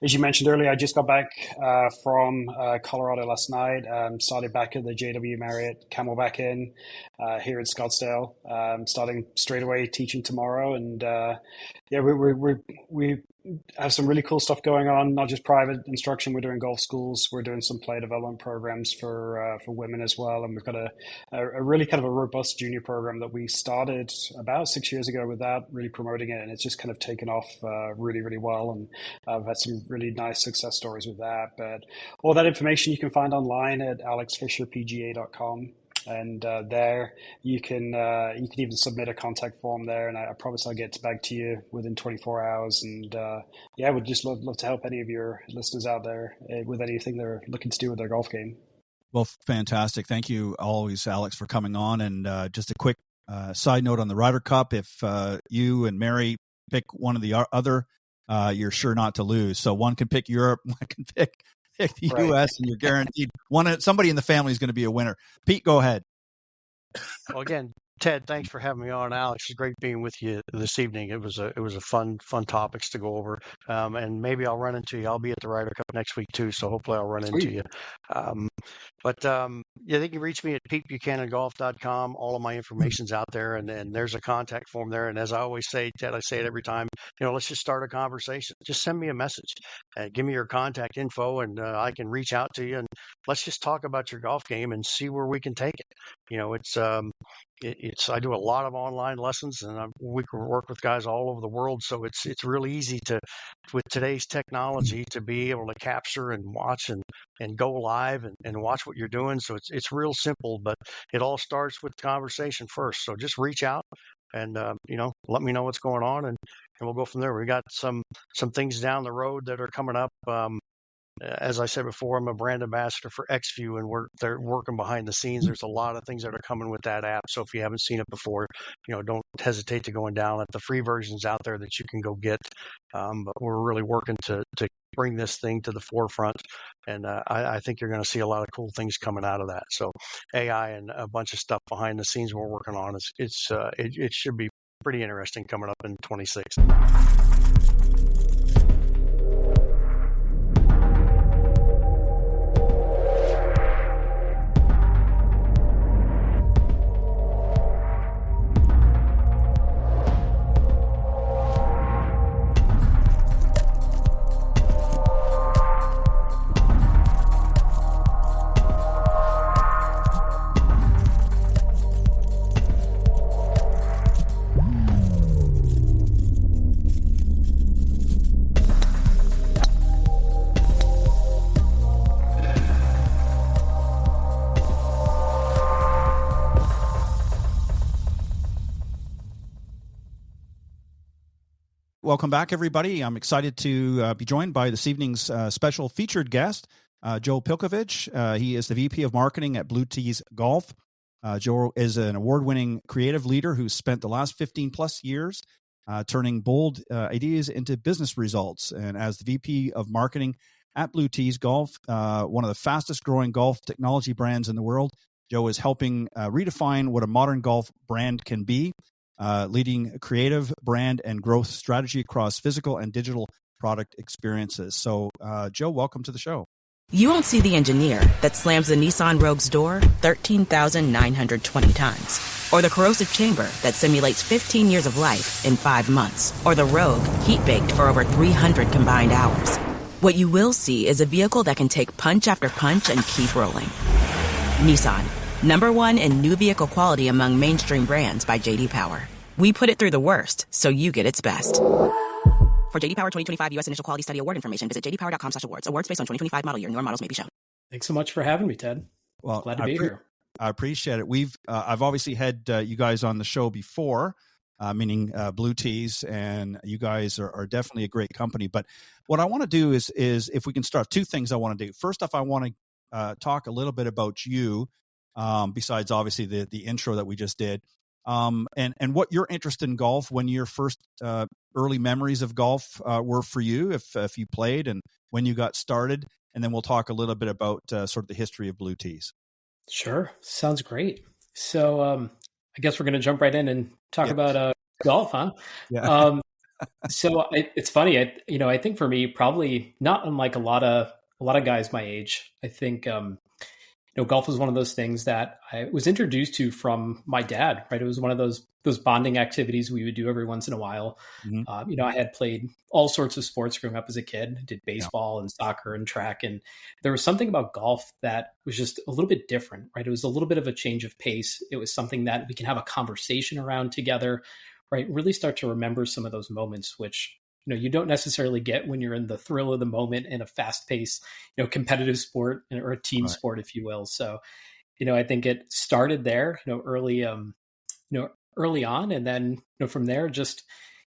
As you mentioned earlier, I just got back from Colorado last night. Started back at the JW Marriott Camelback Inn here in Scottsdale. Starting straight away teaching tomorrow, and we have some really cool stuff going on, not just private instruction. We're doing golf schools. We're doing some player development programs for women as well. And we've got a really kind of a robust junior program that we started about 6 years ago without really promoting it. And it's just kind of taken off really, really well. And I've had some really nice success stories with that. But all that information you can find online at alexfisherpga.com. And there you can even submit a contact form there, and I promise I'll get back to you within 24 hours. And would just love to help any of your listeners out there with anything they're looking to do with their golf game. Well, fantastic. Thank you always, Alex, for coming on. And just a quick side note on the Ryder Cup: if you and Mary pick one of the other, you're sure not to lose. So one can pick Europe, one can pick the U.S., and you're guaranteed somebody in the family is going to be a winner. Pete, go ahead. Well, again, Ted, thanks for having me on. Alex, it's great being with you this evening. It was a fun topics to go over, and maybe I'll run into you. I'll be at the Ryder Cup next week too, so hopefully I'll run into you. They can reach me at PeteBuchananGolf.com. All of my information's out there, and there's a contact form there. And as I always say, Ted, I say it every time, let's just start a conversation. Just send me a message. Give me your contact info, and I can reach out to you, and let's just talk about your golf game and see where we can take it. I do a lot of online lessons, and we can work with guys all over the world. So it's really easy with today's technology, to be able to capture and watch and go live and watch what you're doing. So it's real simple, but it all starts with conversation first. So just reach out and let me know what's going on, and we'll go from there. We got some things down the road that are coming up. As I said before, I'm a brand ambassador for XView, and they're working behind the scenes. There's a lot of things that are coming with that app. So if you haven't seen it before, don't hesitate to go and download the free versions out there that you can go get. But we're really working to bring this thing to the forefront, and I think you're going to see a lot of cool things coming out of that. So AI and a bunch of stuff behind the scenes we're working on. It should be pretty interesting coming up in 26. Welcome back, everybody. I'm excited to be joined by this evening's special featured guest, Joe Pilcavage. He is the VP of Marketing at Blue Tees Golf. Joe is an award-winning creative leader who's spent the last 15-plus years turning bold ideas into business results. And as the VP of Marketing at Blue Tees Golf, one of the fastest-growing golf technology brands in the world, Joe is helping redefine what a modern golf brand can be, leading creative brand and growth strategy across physical and digital product experiences. So, Joe, welcome to the show. You won't see the engineer that slams the Nissan Rogue's door 13,920 times. Or the corrosive chamber that simulates 15 years of life in 5 months. Or the Rogue heat-baked for over 300 combined hours. What you will see is a vehicle that can take punch after punch and keep rolling. Nissan, #1 in new vehicle quality among mainstream brands by J.D. Power. We put it through the worst, so you get its best. For J.D. Power 2025 U.S. Initial Quality Study Award information, visit jdpower.com/awards. Awards based on 2025 model year. Newer models may be shown. Thanks so much for having me, Ted. Well, Glad to be here. I appreciate it. I've obviously had you guys on the show before, meaning Blue Tees, and you guys are definitely a great company. But what I want to do is if we can start, 2 things I want to do. First off, I want to talk a little bit about you, besides obviously the intro that we just did, and what your interest in golf, when your first early memories of golf were for you, if you played, and when you got started. And then we'll talk a little bit about sort of the history of Blue Tees. Sure. Sounds great. So I guess we're going to jump right in and talk about golf, huh? Yeah. So it's funny. I think for me, probably not unlike a lot of guys my age, I think, golf was one of those things that I was introduced to from my dad, right? It was one of those bonding activities we would do every once in a while. Mm-hmm. I had played all sorts of sports growing up as a kid. I did baseball and soccer and track. And there was something about golf that was just a little bit different, right? It was a little bit of a change of pace. It was something that we can have a conversation around together, right? Really start to remember some of those moments, which you don't necessarily get when you're in the thrill of the moment in a fast-paced, competitive sport or a team sport, if you will. So, I think it started there, early on, and then from there just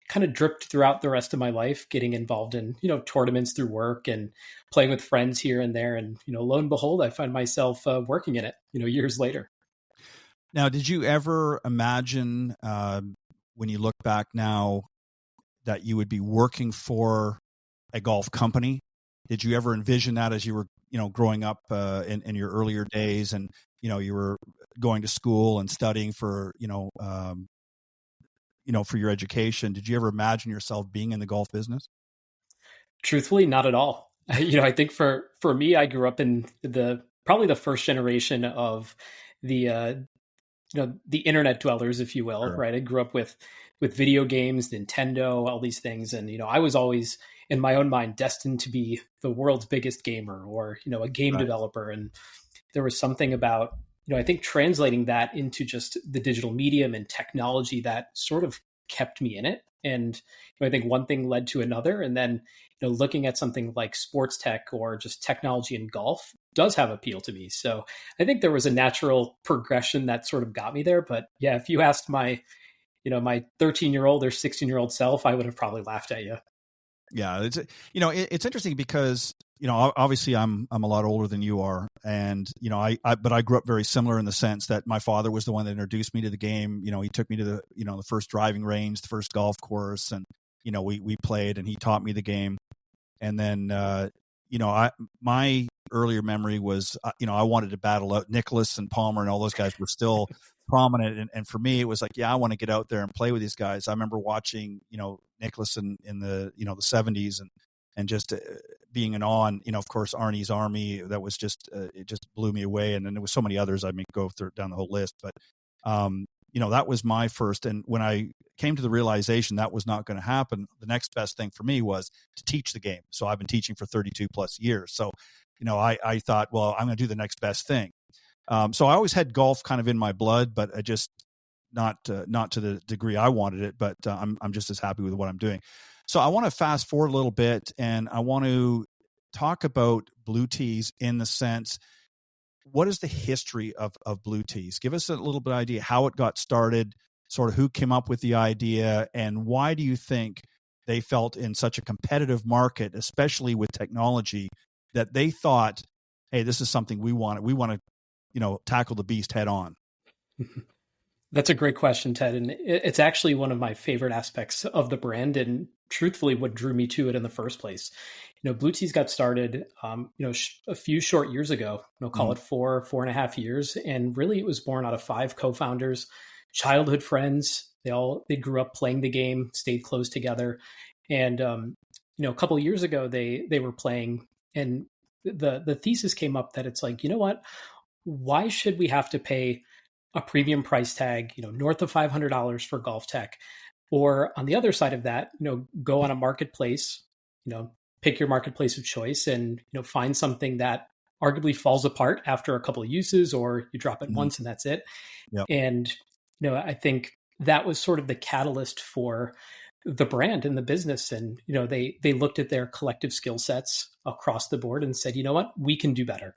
kind of dripped throughout the rest of my life, getting involved in tournaments through work and playing with friends here and there, and lo and behold, I find myself working in it, years later. Now, did you ever imagine when you look back now that you would be working for a golf company? Did you ever envision that as you were, growing up in your earlier days, and you were going to school and studying for, for your education? Did you ever imagine yourself being in the golf business? Truthfully, not at all. I think for me, I grew up in probably the first generation of the internet dwellers, if you will, sure. Right? I grew up with video games, Nintendo, all these things. And, I was always in my own mind destined to be the world's biggest gamer or, a game developer. And there was something about, I think translating that into just the digital medium and technology that sort of kept me in it. And I think one thing led to another. And then, looking at something like sports tech or just technology in golf does have appeal to me. So I think there was a natural progression that sort of got me there. But yeah, if you asked my 13-year-old or 16-year-old self, I would have probably laughed at you. Yeah. It's interesting because, obviously I'm a lot older than you are. And, but I grew up very similar in the sense that my father was the one that introduced me to the game. He took me to the first driving range, the first golf course, and, we played, and he taught me the game. And then, my earlier memory was, I wanted to battle out Nicklaus and Palmer, and all those guys were still prominent. And for me, it was like, I want to get out there and play with these guys. I remember watching, Nicklaus in the, the 70s and just being in awe. And, of course, Arnie's Army, that was just, it just blew me away. And then there was so many others. I mean, go down the whole list. But, that was my first. And when I came to the realization that was not going to happen, the next best thing for me was to teach the game. So I've been teaching for 32 plus years. So, I thought, well, I'm going to do the next best thing. So I always had golf kind of in my blood, but I just not to the degree I wanted it, but I'm just as happy with what I'm doing. So I want to fast forward a little bit, and I want to talk about Blue Tees in the sense, what is the history of Blue Tees? Give us a little bit of idea how it got started, sort of who came up with the idea, and why do you think they felt in such a competitive market, especially with technology, that they thought, hey, this is something we want. We want to, tackle the beast head on. That's a great question, Ted. And it's actually one of my favorite aspects of the brand, and truthfully what drew me to it in the first place. Blue Tees got started, a few short years ago, call it 4.5 years. And really it was born out of 5 co-founders, childhood friends. They grew up playing the game, stayed close together. And, a couple of years ago, they were playing, and the thesis came up that it's like, you know what, why should we have to pay a premium price tag, north of $500 for golf tech? Or on the other side of that, go on a marketplace, pick your marketplace of choice and, find something that arguably falls apart after a couple of uses, or you drop it once and that's it. Yep. And, I think that was sort of the catalyst for the brand and the business. And, they looked at their collective skill sets across the board and said, you know what, we can do better,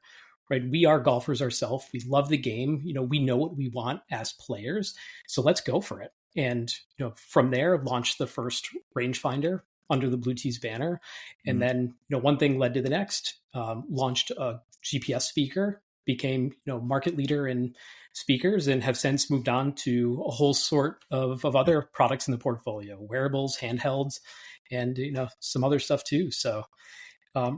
right? We are golfers ourselves. We love the game. We know what we want as players. So let's go for it. And, from there, launched the first rangefinder under the Blue Tees banner. And then, one thing led to the next, launched a GPS speaker, became, market leader in speakers, and have since moved on to a whole sort of other products in the portfolio, wearables, handhelds, and, some other stuff too. So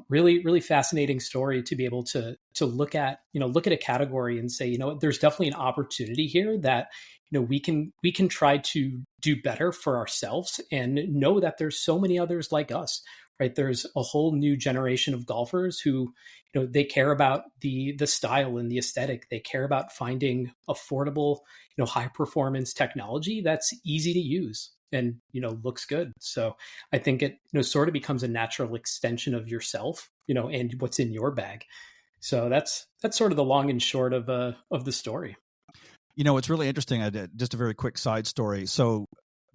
really, really fascinating story to be able to look at a category and say, there's definitely an opportunity here that, we can try to do better for ourselves, and know that there's so many others like us, right? There's a whole new generation of golfers who, they care about the style and the aesthetic. They care about finding affordable, high performance technology that's easy to use and, looks good. So I think it, sort of becomes a natural extension of yourself, and what's in your bag. So that's sort of the long and short of the story. It's really interesting. I did just a very quick side story. So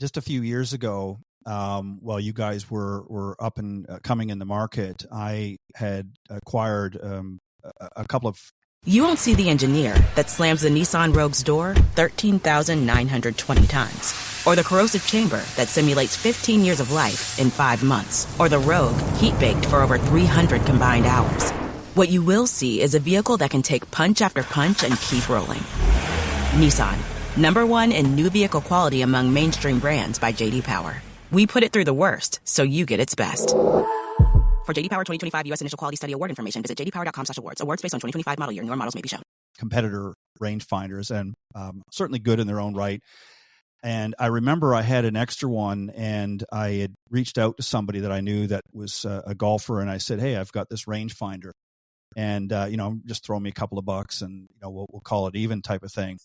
just a few years ago, while you guys were up and coming in the market, I had acquired a couple of... You won't see the engineer that slams the Nissan Rogue's door 13,920 times, or the corrosive chamber that simulates 15 years of life in 5 months, or the Rogue heat-baked for over 300 combined hours. What you will see is a vehicle that can take punch after punch and keep rolling. Nissan, #1 in new vehicle quality among mainstream brands by J.D. Power. We put it through the worst, so you get its best. For J.D. Power 2025 U.S. Initial Quality Study Award information, visit jdpower.com/awards. Awards based on 2025 model year. Newer models may be shown. Competitor rangefinders, and certainly good in their own right. And I remember I had an extra one, and I had reached out to somebody that I knew that was a golfer, and I said, hey, I've got this rangefinder, and just throw me a couple of bucks, and we'll call it even type of thing.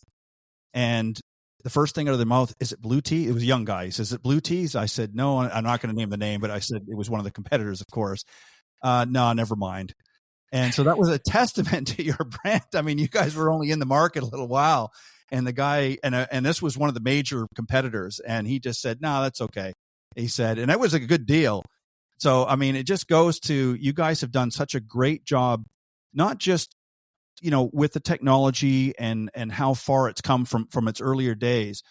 And the first thing out of their mouth, is it Blue Tee? It was a young guy. He says, is it Blue Tees? I said, no, I'm not going to name the name, but I said it was one of the competitors, of course. No, never mind. And so that was a testament to your brand. I mean, you guys were only in the market a little while, and the guy, and this was one of the major competitors, and he just said, no, that's okay. He said, and that was a good deal. So, I mean, it just goes to, you guys have done such a great job, not just with the technology and how far it's come from its earlier days,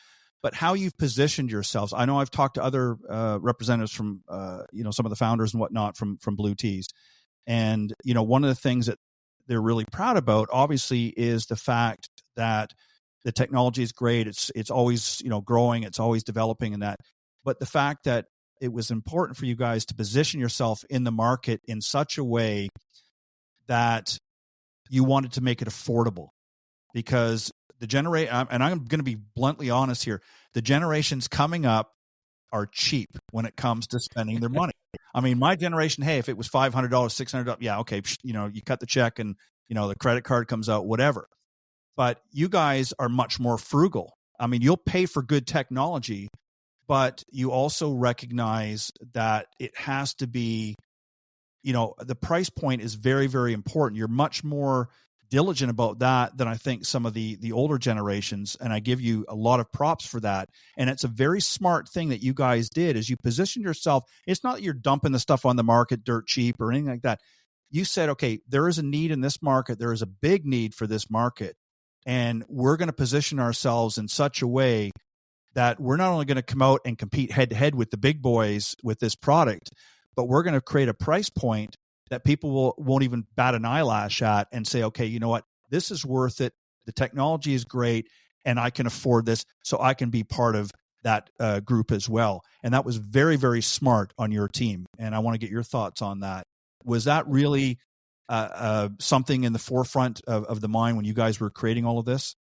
but how you've positioned yourselves. I know I've talked to other representatives from, some of the founders and whatnot from Blue Tees. And, one of the things that they're really proud about, obviously, is the fact that the technology is great. It's always, growing. It's always developing and that. But the fact that it was important for you guys to position yourself in the market in such a way that you wanted to make it affordable, because the generation, and I'm going to be bluntly honest here, the generations coming up are cheap when it comes to spending their money. I mean, my generation, hey, if it was $500, $600, yeah, okay, you cut the check and, the credit card comes out, whatever. But you guys are much more frugal. I mean, you'll pay for good technology, but you also recognize that it has to be, the price point is very, very important. You're much more diligent about that than I think some of the older generations, and I give you a lot of props for that. And it's a very smart thing that you guys did, is you position yourself. It's not that you're dumping the stuff on the market dirt cheap or anything like that. You said, okay, there is a need in this market. There is a big need for this market, and we're going to position ourselves in such a way that we're not only going to come out and compete head to head with the big boys with this product, but we're going to create a price point that people won't even bat an eyelash at and say, okay, you know what, this is worth it. The technology is great, and I can afford this, so I can be part of that group as well. And that was very, very smart on your team. And I want to get your thoughts on that. Was that really something in the forefront of the mind when you guys were creating all of this?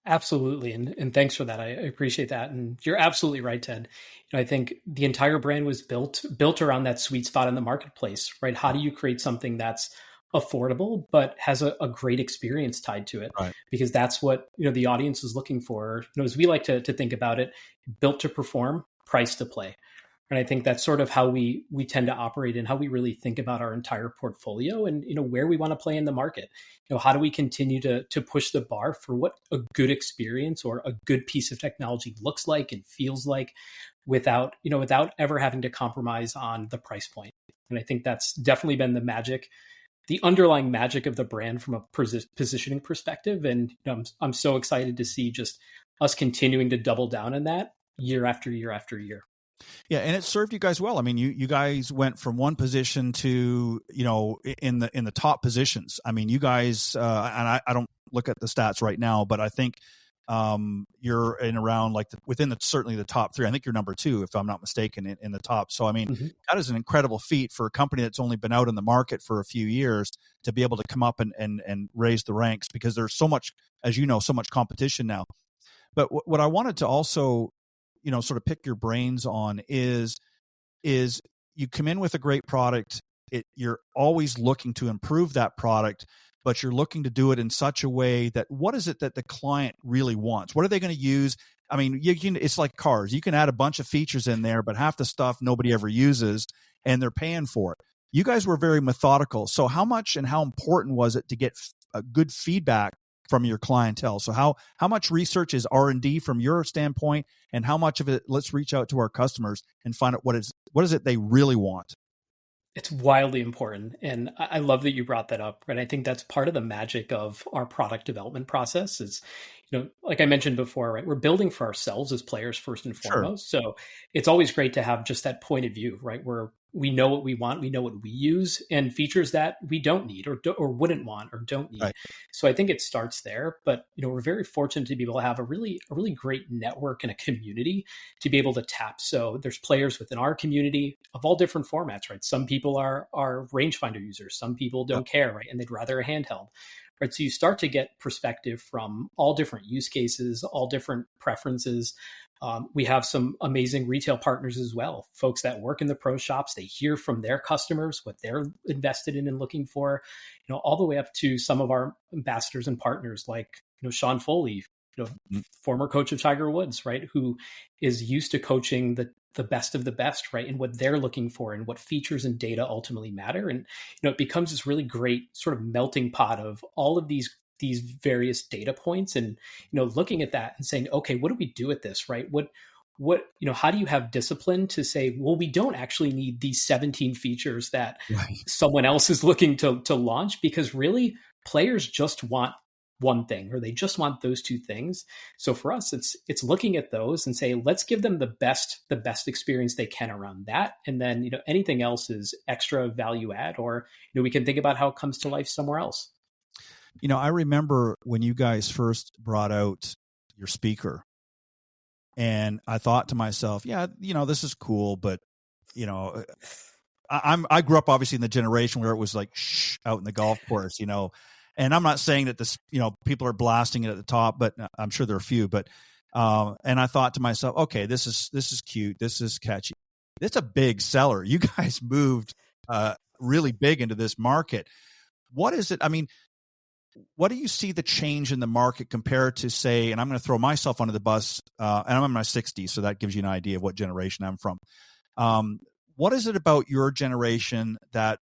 Absolutely. And thanks for that. I appreciate that. And you're absolutely right, Ted. I think the entire brand was built around that sweet spot in the marketplace, right? How do you create something that's affordable, but has a great experience tied to it, Right. because that's what, the audience is looking for. As we like to think about it, built to perform, price to play. And I think that's sort of how we tend to operate and how we really think about our entire portfolio and, where we want to play in the market. How do we continue to push the bar for what a good experience or a good piece of technology looks like and feels like without ever having to compromise on the price point. And I think that's definitely been the underlying magic of the brand from a positioning perspective. And I'm so excited to see just us continuing to double down on that year after year after year. Yeah, and it served you guys well. I mean, you guys went from one position to, in the top positions. I mean, you guys, and I don't look at the stats right now, but I think you're in around like within certainly the top 3. I think you're number 2, if I'm not mistaken, in the top. So, I mean, that is an incredible feat for a company that's only been out in the market for a few years to be able to come up and raise the ranks, because there's so much, as you know, so much competition now. But what I wanted to also, sort of pick your brains on is you come in with a great product. You're always looking to improve that product, but you're looking to do it in such a way that what is it that the client really wants? What are they going to use? I mean, it's like cars. You can add a bunch of features in there, but half the stuff nobody ever uses, and they're paying for it. You guys were very methodical. So how much and how important was it to get a good feedback from your clientele? So how much research is R&D from your standpoint, and how much of it, let's reach out to our customers and find out what is it they really want? It's wildly important. And I love that you brought that up. And I think that's part of the magic of our product development process is, like I mentioned before, right? We're building for ourselves as players first and foremost. Sure. So it's always great to have just that point of view, right? Where we know what we want, we know what we use, and features that we don't need or wouldn't want or don't need. Right. So I think it starts there. But we're very fortunate to be able to have a really great network and a community to be able to tap. So there's players within our community of all different formats, right? Some people are rangefinder users, some people don't care, right? And they'd rather a handheld. Right. So you start to get perspective from all different use cases, all different preferences. We have some amazing retail partners as well, folks that work in the pro shops. They hear from their customers what they're invested in and looking for, all the way up to some of our ambassadors and partners like, Sean Foley, former coach of Tiger Woods, right, who is used to coaching the best of the best, right, and what they're looking for and what features and data ultimately matter. And, it becomes this really great sort of melting pot of all of these various data points and, looking at that and saying, okay, what do we do with this, right? What, how do you have discipline to say, well, we don't actually need these 17 features that someone else is looking to launch, because really players just want one thing, or they just want those two things. So for us, it's looking at those and say, let's give them the best experience they can around that. And then, anything else is extra value add, or, we can think about how it comes to life somewhere else. I remember when you guys first brought out your speaker, and I thought to myself, yeah, this is cool, but, I grew up obviously in the generation where it was like, shh, out in the golf course, and I'm not saying that this, people are blasting it at the top, but I'm sure there are a few, but, and I thought to myself, okay, this is cute. This is catchy. It's a big seller. You guys moved, really big into this market. What is it? I mean, what do you see the change in the market compared to, say, and I'm going to throw myself under the bus, and I'm in my 60s, so that gives you an idea of what generation I'm from. What is it about your generation that,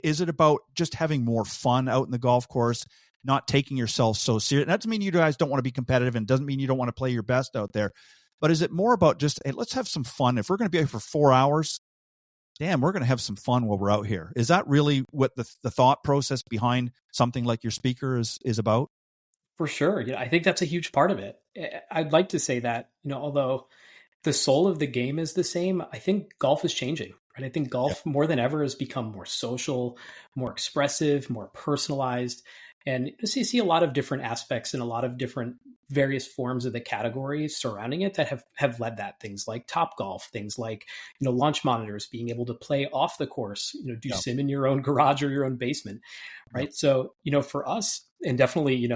is it about just having more fun out in the golf course, not taking yourself so serious? That doesn't mean you guys don't want to be competitive, and doesn't mean you don't want to play your best out there. But is it more about just, hey, let's have some fun? If we're going to be here for 4 hours, damn, we're going to have some fun while we're out here. Is that really what the thought process behind something like your speaker is about? For sure. I think that's a huge part of it. I'd like to say that, although the soul of the game is the same, I think golf is changing. Right? I think golf more than ever has become more social, more expressive, more personalized. And so you see a lot of different aspects and a lot of different various forms of the category surrounding it that have led that. Things like Top Golf, things like, launch monitors, being able to play off the course, do sim in your own garage or your own basement. Right. So, for us, and definitely,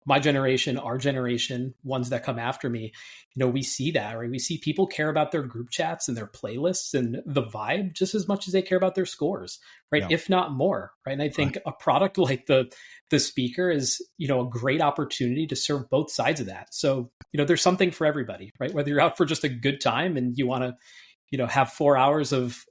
my generation, our generation, ones that come after me, we see that, right? We see people care about their group chats and their playlists and the vibe just as much as they care about their scores, right? Yeah. If not more, right? And I think a product like the speaker is, a great opportunity to serve both sides of that. So, there's something for everybody, right? Whether you're out for just a good time and you want to, have 4 hours of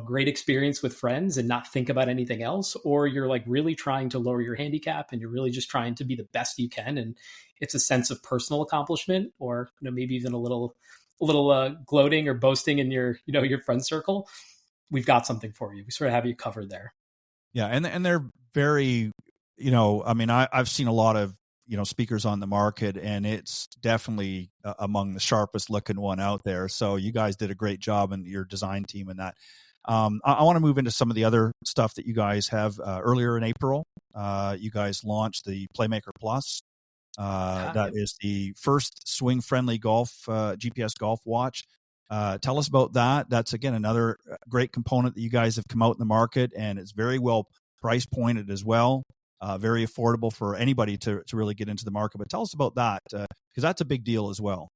great experience with friends and not think about anything else, or you're like really trying to lower your handicap and you're really just trying to be the best you can. And it's a sense of personal accomplishment, or, maybe even a little gloating or boasting in your friend circle. We've got something for you. We sort of have you covered there. Yeah. And they're very, I've seen a lot of, speakers on the market, and it's definitely among the sharpest looking one out there. So you guys did a great job in your design team in that. I want to move into some of the other stuff that you guys have. Earlier in April, you guys launched the Playmaker Plus. That is the first swing-friendly golf GPS golf watch. Tell us about that. That's, again, another great component that you guys have come out in the market, and it's very well price pointed as well. Very affordable for anybody to really get into the market. But tell us about that, because that's a big deal as well.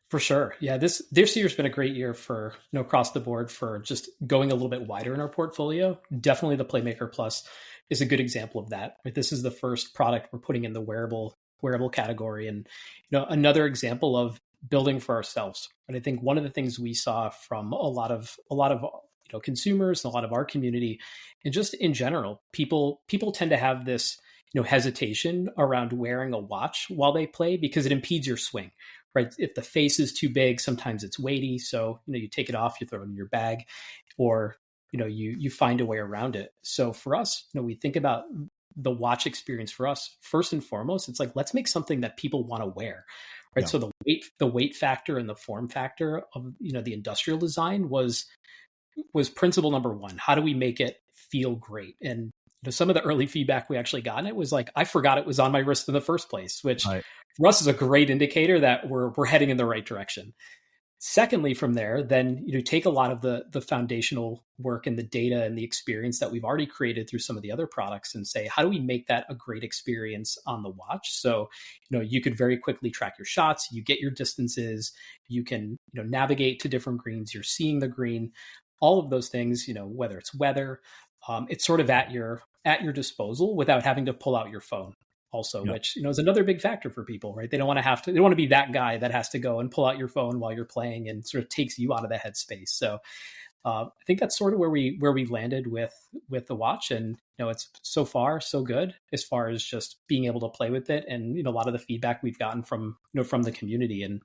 For sure. Yeah, this year's been a great year for, across the board for just going a little bit wider in our portfolio. Definitely the Playmaker Plus is a good example of that. Right? This is the first product we're putting in the wearable category, and another example of building for ourselves. And I think one of the things we saw from a lot of consumers and a lot of our community, and just in general, people tend to have this hesitation around wearing a watch while they play because it impedes your swing. Right? If the face is too big, sometimes it's weighty. So, you take it off, you throw it in your bag, or, you find a way around it. So for us, we think about the watch experience for us. First and foremost, it's like, let's make something that people want to wear. Right. Yeah. So the weight factor and the form factor of, the industrial design was principle number one. How do we make it feel great? And some of the early feedback we actually got, it was like, I forgot it was on my wrist in the first place, which for us is a great indicator that we're heading in the right direction. Secondly, from there, then take a lot of the foundational work and the data and the experience that we've already created through some of the other products and say, how do we make that a great experience on the watch? So, you could very quickly track your shots, you get your distances, you can navigate to different greens, you're seeing the green, all of those things, whether it's weather, it's sort of at your disposal without having to pull out your phone. Also, which is another big factor for people, right? They don't want to be that guy that has to go and pull out your phone while you're playing and sort of takes you out of the headspace. So I think that's sort of where we landed with the watch, and it's so far so good as far as just being able to play with it, and a lot of the feedback we've gotten from the community, and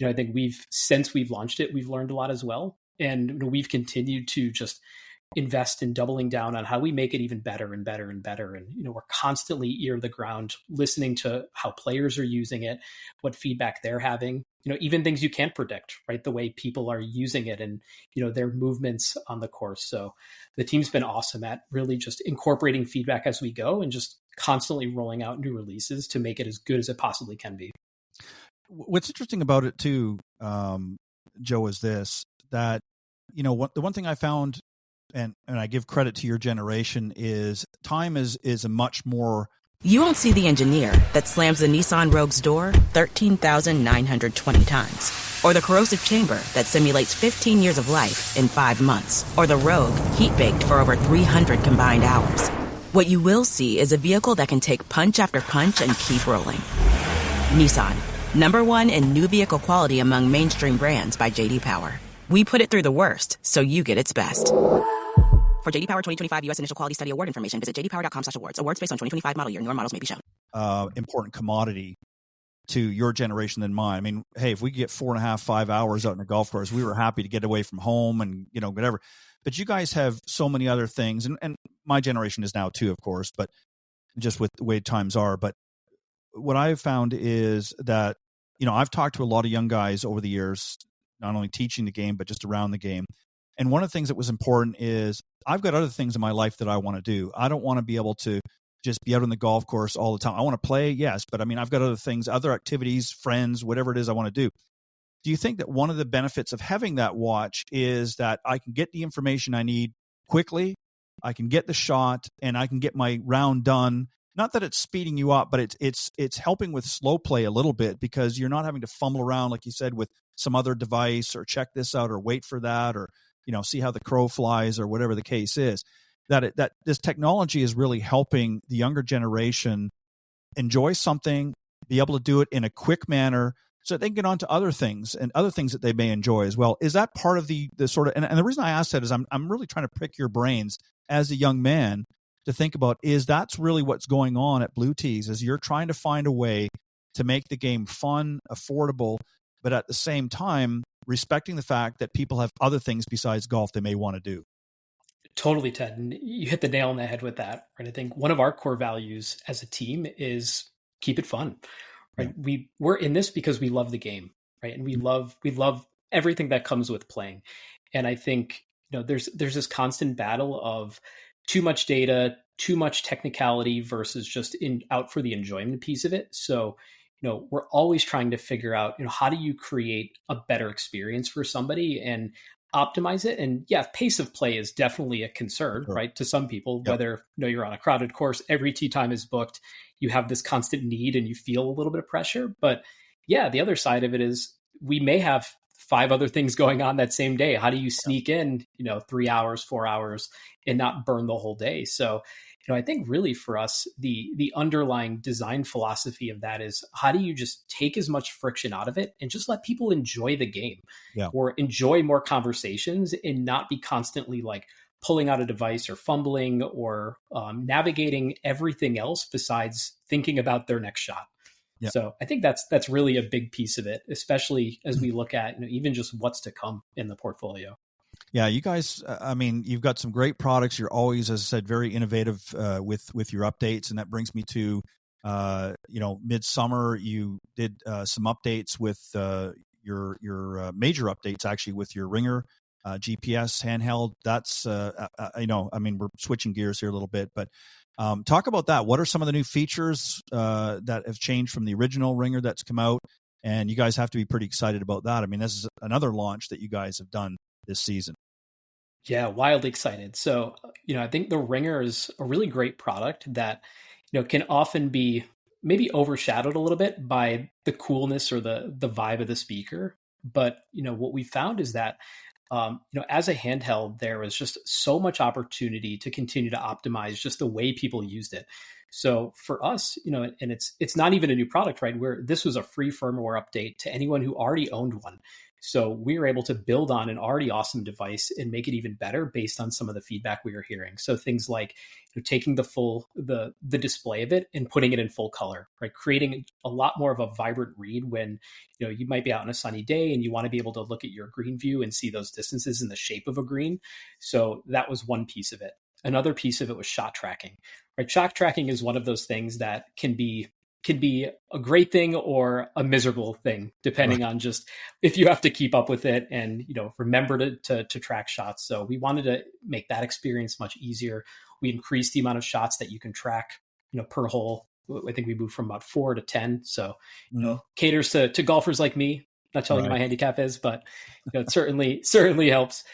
I think since we've launched it, we've learned a lot as well, and we've continued to just invest in doubling down on how we make it even better and better and better. And, we're constantly ear to the ground, listening to how players are using it, what feedback they're having, even things you can't predict, right? The way people are using it and, their movements on the course. So the team's been awesome at really just incorporating feedback as we go and just constantly rolling out new releases to make it as good as it possibly can be. What's interesting about it too, Joe, is this, that, the one thing I found, and I give credit to your generation, is time is a much more... You won't see the engineer that slams the Nissan Rogue's door 13,920 times. Or the corrosive chamber that simulates 15 years of life in 5 months. Or the Rogue heat-baked for over 300 combined hours. What you will see is a vehicle that can take punch after punch and keep rolling. Nissan, #1 in new vehicle quality among mainstream brands by J.D. Power. We put it through the worst, so you get its best. For J.D. Power 2025 U.S. Initial Quality Study Award information, visit jdpower.com/awards. Awards based on 2025 model year. Newer models may be shown. Important commodity to your generation than mine. I mean, hey, if we get 4.5, 5 hours out in a golf course, we were happy to get away from home and, whatever. But you guys have so many other things, and my generation is now too, of course, but just with the way times are. But what I've found is that, I've talked to a lot of young guys over the years, not only teaching the game, but just around the game. And one of the things that was important is I've got other things in my life that I want to do. I don't want to be able to just be out on the golf course all the time. I want to play, yes, but I've got other things, other activities, friends, whatever it is I want to do. Do you think that one of the benefits of having that watch is that I can get the information I need quickly, I can get the shot, and I can get my round done, not that it's speeding you up, but it's helping with slow play a little bit, because you're not having to fumble around, like you said, with some other device, or check this out, or wait for that, or see how the crow flies, or whatever the case is. That this technology is really helping the younger generation enjoy something, be able to do it in a quick manner, so that they can get on to other things and other things that they may enjoy as well. Is that part of the sort of, and the reason I asked that is I'm really trying to prick your brains as a young man to think about, is that's really what's going on at Blue Tees, is you're trying to find a way to make the game fun, affordable, but at the same time respecting the fact that people have other things besides golf they may want to do. Totally, Ted. And you hit the nail on the head with that, right? I think one of our core values as a team is keep it fun, right? Yeah. We're in this because we love the game, right? And we love everything that comes with playing. And I think, there's this constant battle of too much data, too much technicality versus just out for the enjoyment piece of it. So, we're always trying to figure out, how do you create a better experience for somebody and optimize it. And yeah, pace of play is definitely a concern, sure, right? To some people, yep, whether you're on a crowded course, every tee time is booked, you have this constant need and you feel a little bit of pressure. But yeah, the other side of it is we may have 5 other things going on that same day. How do you sneak in, 3 hours, 4 hours and not burn the whole day? So, I think really for us, the underlying design philosophy of that is, how do you just take as much friction out of it and just let people enjoy the game, yeah, or enjoy more conversations and not be constantly like pulling out a device or fumbling or navigating everything else besides thinking about their next shot. Yep. So I think that's really a big piece of it, especially as we look at, even just what's to come in the portfolio. Yeah, you guys, you've got some great products. You're always, as I said, very innovative with your updates. And that brings me to, midsummer, you did some updates with your major updates, actually, with your Ringer GPS handheld. That's, we're switching gears here a little bit, but talk about that. What are some of the new features that have changed from the original Ringer that's come out? And you guys have to be pretty excited about that. This is another launch that you guys have done this season. Yeah, wildly excited. So, I think the Ringer is a really great product that, can often be maybe overshadowed a little bit by the coolness or the vibe of the speaker. But, what we found is that, as a handheld, there was just so much opportunity to continue to optimize just the way people used it. So for us, and it's not even a new product, right? This was a free firmware update to anyone who already owned one. So we were able to build on an already awesome device and make it even better based on some of the feedback we were hearing. So things like taking the display of it and putting it in full color, right? Creating a lot more of a vibrant read when, you might be out on a sunny day and you want to be able to look at your green view and see those distances in the shape of a green. So that was one piece of it. Another piece of it was shot tracking, right? Shot tracking is one of those things that can be a great thing or a miserable thing, depending on just if you have to keep up with it and, remember to track shots. So we wanted to make that experience much easier. We increased the amount of shots that you can track, per hole. I think we moved from about 4 to 10. So, caters to golfers like me. Not telling you my handicap is, but it certainly helps.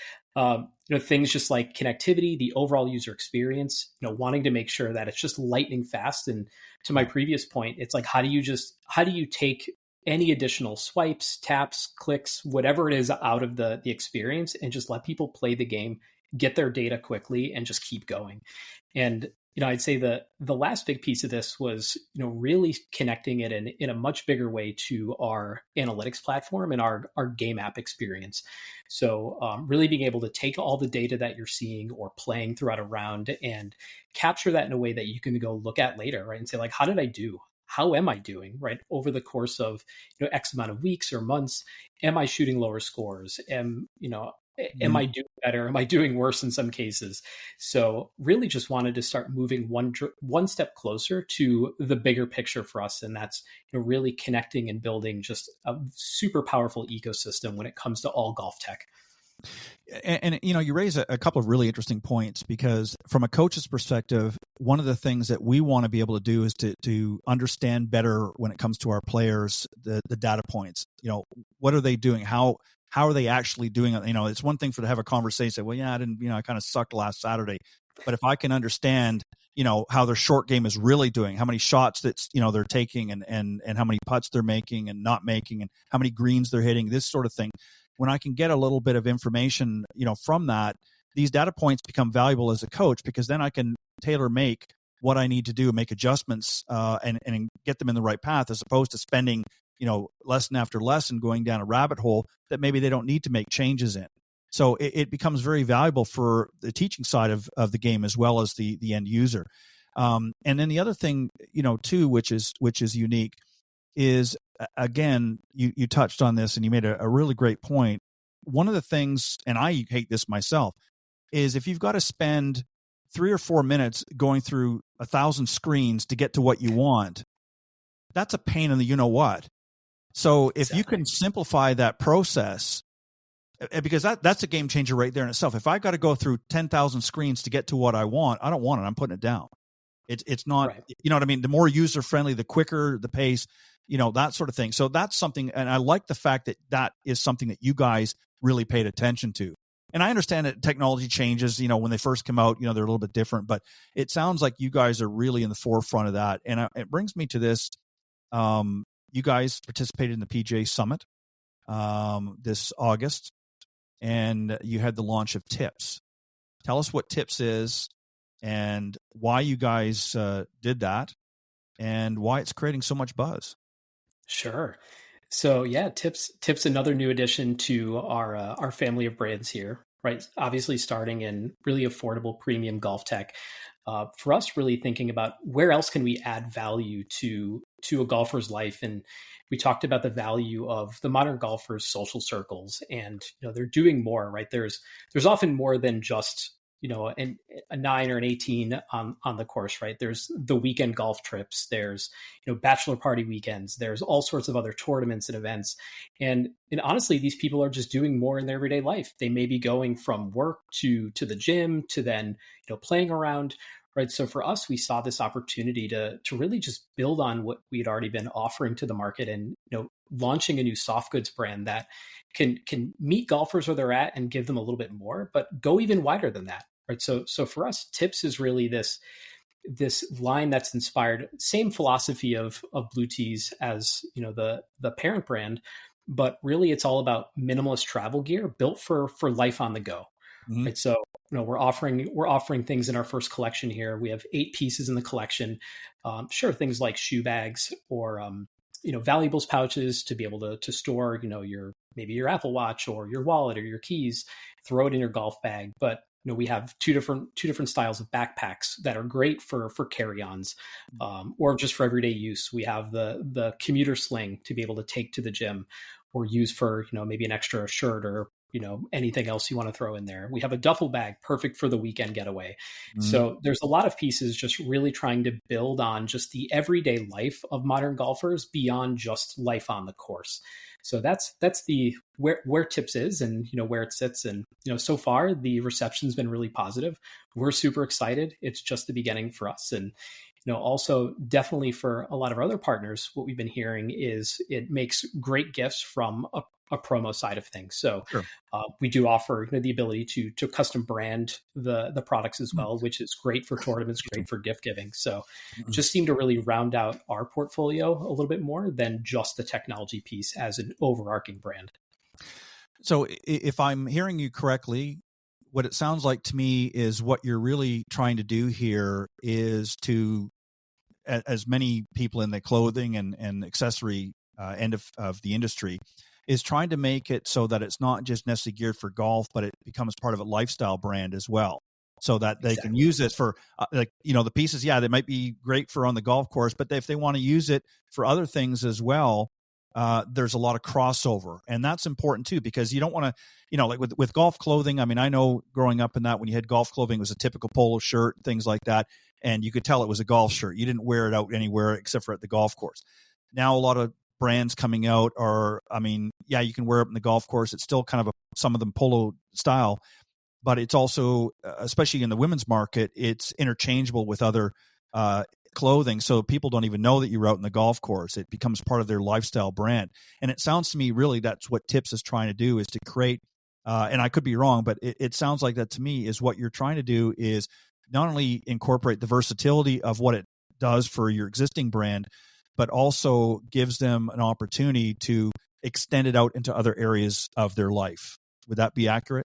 Things just like connectivity, the overall user experience, wanting to make sure that it's just lightning fast. And to my previous point, it's like, how do you take any additional swipes, taps, clicks, whatever it is out of the experience and just let people play the game, get their data quickly and just keep going. And, I'd say the last big piece of this was, really connecting it in a much bigger way to our analytics platform and our game app experience. So really being able to take all the data that you're seeing or playing throughout a round and capture that in a way that you can go look at later, right? And say like, how did I do? How am I doing, right? Over the course of, X amount of weeks or months, am I shooting lower scores? Am I doing better? Am I doing worse in some cases? So really just wanted to start moving one step closer to the bigger picture for us. And that's really connecting and building just a super powerful ecosystem when it comes to all golf tech. And you raise a couple of really interesting points, because from a coach's perspective, one of the things that we want to be able to do is to understand better when it comes to our players, the data points. What are they doing? How are they actually doing it? It's one thing to have a conversation, say, well, yeah, I didn't, I kind of sucked last Saturday. But if I can understand how their short game is really doing, how many shots that's, they're taking and how many putts they're making and not making and how many greens they're hitting, this sort of thing. When I can get a little bit of information, from that, these data points become valuable as a coach, because then I can tailor make what I need to do, make adjustments, and get them in the right path, as opposed to spending, lesson after lesson going down a rabbit hole that maybe they don't need to make changes in. So it becomes very valuable for the teaching side of the game as well as the end user. And then the other thing, too, which is unique, is, again, you touched on this and you made a really great point. One of the things, and I hate this myself, is if you've got to spend 3 or 4 minutes going through 1,000 screens to get to what you want, that's a pain in the you-know-what. So if you can simplify that process, because that's a game changer right there in itself. If I got to go through 10,000 screens to get to what I want, I don't want it. I'm putting it down. It's not, right. You know what I mean? The more user-friendly, the quicker the pace, that sort of thing. So that's something, and I like the fact that is something that you guys really paid attention to. And I understand that technology changes, when they first come out, they're a little bit different, but it sounds like you guys are really in the forefront of that. And it brings me to this. You guys participated in the PGA Summit this August, and you had the launch of Tips. Tell us what Tips is and why you guys did that and why it's creating so much buzz. Sure. So yeah, Tips, another new addition to our family of brands here, right? Obviously starting in really affordable premium golf tech. For us, really thinking about where else can we add value to a golfer's life. And we talked about the value of the modern golfer's social circles, and they're doing more, right? There's often more than just a 9 or an 18 on the course, right? There's the weekend golf trips, there's bachelor party weekends, there's all sorts of other tournaments and events, and honestly, these people are just doing more in their everyday life. They may be going from work to the gym to then playing around. Right. So for us, we saw this opportunity to really just build on what we had already been offering to the market, and launching a new soft goods brand that can meet golfers where they're at and give them a little bit more, but go even wider than that. Right. So for us, Tips is really this line that's inspired, same philosophy of Blue Tees as the parent brand, but really it's all about minimalist travel gear built for life on the go. Mm-hmm. Right. So we're offering things in our first collection here. We have 8 pieces in the collection. Sure, things like shoe bags or valuables pouches to be able to store your Apple Watch or your wallet or your keys. Throw it in your golf bag. But we have two different styles of backpacks that are great for carry-ons or just for everyday use. We have the commuter sling to be able to take to the gym or use for maybe an extra shirt or anything else you want to throw in there. We have a duffel bag, perfect for the weekend getaway. Mm-hmm. So there's a lot of pieces just really trying to build on just the everyday life of modern golfers beyond just life on the course. So that's the where Tips is and where it sits. And so far the reception's been really positive. We're super excited. It's just the beginning for us. And also definitely for a lot of our other partners, what we've been hearing is it makes great gifts from a promo side of things. So sure. We do offer the ability to custom brand the products as well, which is great for tournaments, great for gift giving. So it just seemed to really round out our portfolio a little bit more than just the technology piece as an overarching brand. So if I'm hearing you correctly, what it sounds like to me is what you're really trying to do here is to, as many people in the clothing and accessory end of the industry, is trying to make it so that it's not just necessarily geared for golf, but it becomes part of a lifestyle brand as well. So that they can use it for the pieces, they might be great for on the golf course, but if they want to use it for other things as well, there's a lot of crossover, and that's important too, because you don't want to, like with golf clothing. I mean, I know growing up in that, when you had golf clothing, it was a typical polo shirt, things like that. And you could tell it was a golf shirt. You didn't wear it out anywhere except for at the golf course. Now, a lot of brands coming out are, you can wear it in the golf course. It's still kind of some of them polo style, but it's also, especially in the women's market, it's interchangeable with other clothing. So people don't even know that you're out in the golf course. It becomes part of their lifestyle brand. And it sounds to me really that's what Tips is trying to do, is to create, and I could be wrong, but it sounds like that to me is what you're trying to do is not only incorporate the versatility of what it does for your existing brand, but also gives them an opportunity to extend it out into other areas of their life. Would that be accurate?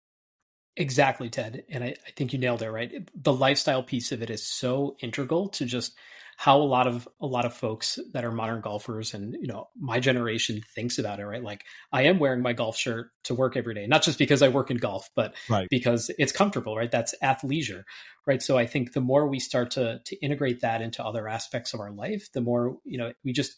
Exactly, Ted. And I think you nailed it, right? The lifestyle piece of it is so integral to just how a lot of folks that are modern golfers and, my generation thinks about it, right? Like, I am wearing my golf shirt to work every day, not just because I work in golf, but right, because it's comfortable, right? That's athleisure, right? So I think the more we start to integrate that into other aspects of our life, the more,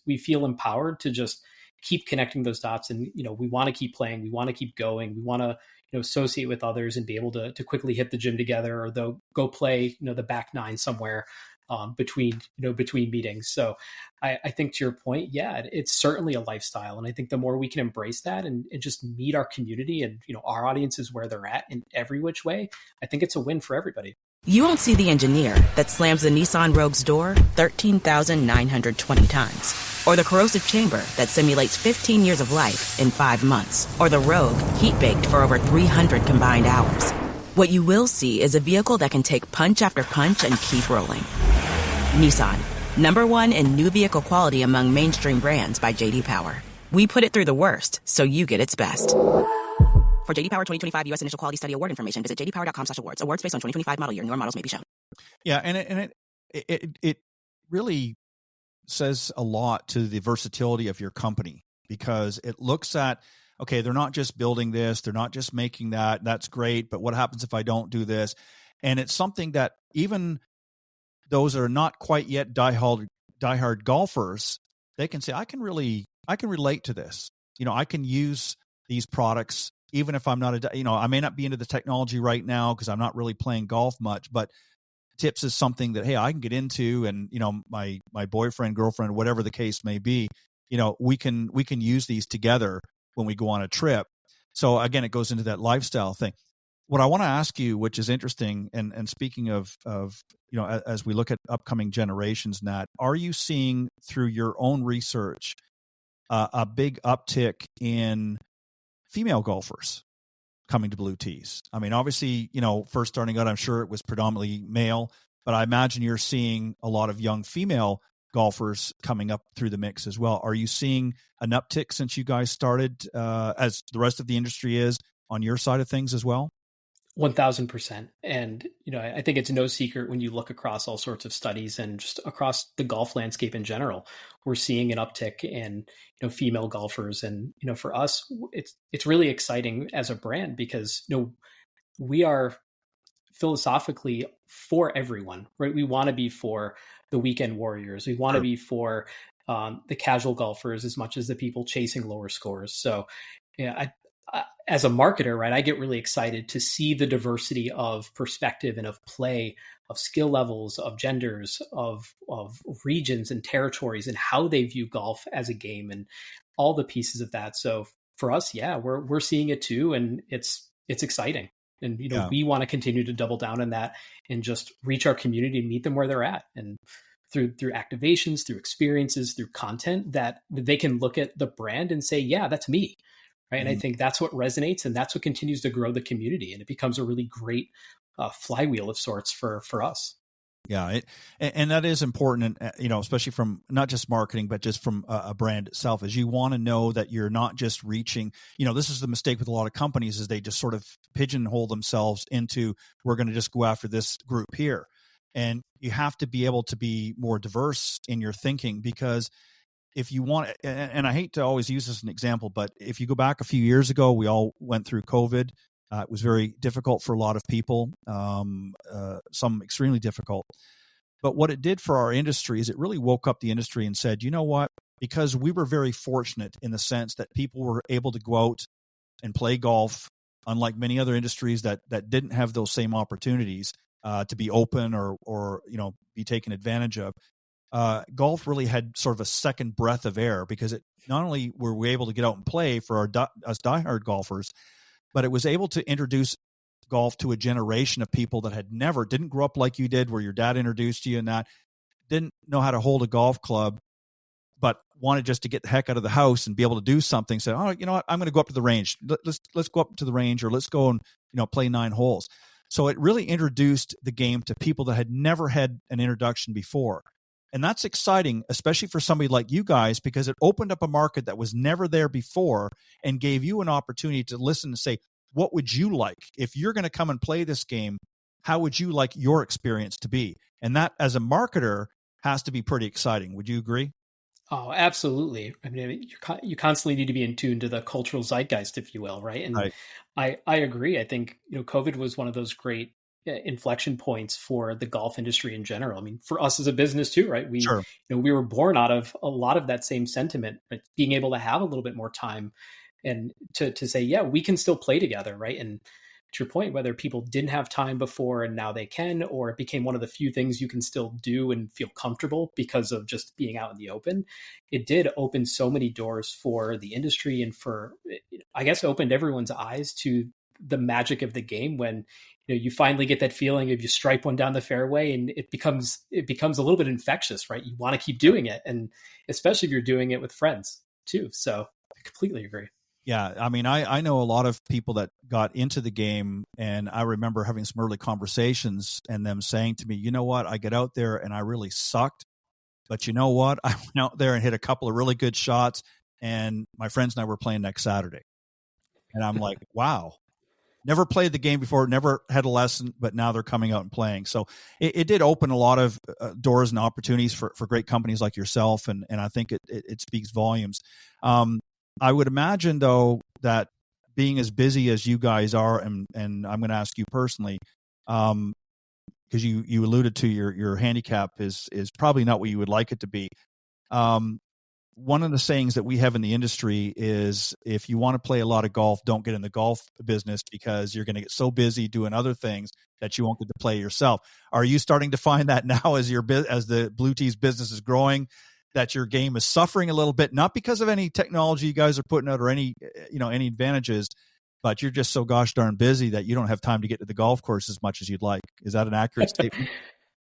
we feel empowered to just keep connecting those dots. And, we want to keep playing, we want to keep going, we want to, associate with others and be able to quickly hit the gym together, or they'll go play, the back nine somewhere between meetings. So I think to your point, yeah, it's certainly a lifestyle. And I think the more we can embrace that and just meet our community and, our audiences where they're at in every which way, I think it's a win for everybody. You won't see the engineer that slams the Nissan Rogue's door 13,920 times, or the corrosive chamber that simulates 15 years of life in 5 months, or the Rogue heat-baked for over 300 combined hours. What you will see is a vehicle that can take punch after punch and keep rolling. Nissan, #1 in new vehicle quality among mainstream brands by J.D. Power. We put it through the worst, so you get its best. For J.D. Power 2025 U.S. Initial Quality Study Award information, visit jdpower.com/awards. Awards based on 2025 model year. Newer models may be shown. Yeah, and it really says a lot to the versatility of your company, because it looks at, okay, they're not just building this, they're not just making that. That's great, but what happens if I don't do this? And it's something that even those that are not quite yet diehard golfers, they can say, I can relate to this. I can use these products. Even if I'm not I may not be into the technology right now because I'm not really playing golf much, but tips is something that, hey, I can get into, and, my boyfriend, girlfriend, whatever the case may be, we can use these together when we go on a trip. So again, it goes into that lifestyle thing. What I want to ask you, which is interesting, and speaking of, as we look at upcoming generations, Nat, are you seeing through your own research a big uptick in female golfers coming to Blue Tees? I mean, obviously, first starting out, I'm sure it was predominantly male, but I imagine you're seeing a lot of young female golfers coming up through the mix as well. Are you seeing an uptick since you guys started, as the rest of the industry is on your side of things as well? 1000%. And, I think it's no secret when you look across all sorts of studies and just across the golf landscape in general, we're seeing an uptick in, female golfers. And, for us, it's really exciting as a brand because, we are philosophically for everyone, right? We want to be for the weekend warriors. We want to be for the casual golfers as much as the people chasing lower scores. So, I as a marketer, right, I get really excited to see the diversity of perspective and of play, of skill levels, of genders, of regions and territories, and how they view golf as a game and all the pieces of that. So for us, yeah, we're seeing it too, and it's exciting. And we want to continue to double down on that and just reach our community and meet them where they're at, and through activations, through experiences, through content that they can look at the brand and say, yeah, that's me. Right. And I think that's what resonates, and that's what continues to grow the community. And it becomes a really great flywheel of sorts for us. Yeah. And that is important, and, especially from not just marketing, but just from a brand itself, is you want to know that you're not just reaching, this is the mistake with a lot of companies, is they just sort of pigeonhole themselves into, we're going to just go after this group here. And you have to be able to be more diverse in your thinking, because if you want, and I hate to always use this as an example, but if you go back a few years ago, we all went through COVID. It was very difficult for a lot of people, some extremely difficult. But what it did for our industry is it really woke up the industry and said, you know what? Because we were very fortunate in the sense that people were able to go out and play golf, unlike many other industries that didn't have those same opportunities to be open or be taken advantage of. Golf really had sort of a second breath of air, because it not only were we able to get out and play for us diehard golfers, but it was able to introduce golf to a generation of people that didn't grow up like you did, where your dad introduced you, and that didn't know how to hold a golf club, but wanted just to get the heck out of the house and be able to do something. So, you know what, I'm going to go up to the range. Let's go up to the range, or let's go and play 9 holes. So it really introduced the game to people that had never had an introduction before. And that's exciting, especially for somebody like you guys, because it opened up a market that was never there before and gave you an opportunity to listen and say, what would you like? If you're going to come and play this game, how would you like your experience to be? And that, as a marketer, has to be pretty exciting. Would you agree? Oh, absolutely. I mean, you constantly need to be in tune to the cultural zeitgeist, if you will, right? And Right. I agree. I think, COVID was one of those great inflection points for the golf industry in general. I mean, for us as a business too, right? Sure. We were born out of a lot of that same sentiment, right? Being able to have a little bit more time and to say, yeah, we can still play together, right? And to your point, whether people didn't have time before and now they can, or it became one of the few things you can still do and feel comfortable because of just being out in the open, it did open so many doors for the industry and for, I guess, opened everyone's eyes to the magic of the game when you finally get that feeling of you stripe one down the fairway and it becomes a little bit infectious, right? You want to keep doing it, and especially if you're doing it with friends too. So I completely agree. Yeah, I mean, I know a lot of people that got into the game, and I remember having some early conversations and them saying to me, you know what, I get out there and I really sucked, but you know what, I went out there and hit a couple of really good shots, and my friends and I were playing next Saturday. And I'm like, wow, never played the game before, never had a lesson, but now they're coming out and playing. So it did open a lot of doors and opportunities for great companies like yourself, and I think it speaks volumes. I would imagine, though, that being as busy as you guys are, and I'm going to ask you personally, because you alluded to your handicap is probably not what you would like it to be. One of the sayings that we have in the industry is, if you want to play a lot of golf, don't get in the golf business, because you're going to get so busy doing other things that you won't get to play yourself. Are you starting to find that now as the Blue Tees business is growing, that your game is suffering a little bit, not because of any technology you guys are putting out or any advantages, but you're just so gosh darn busy that you don't have time to get to the golf course as much as you'd like? Is that an accurate statement?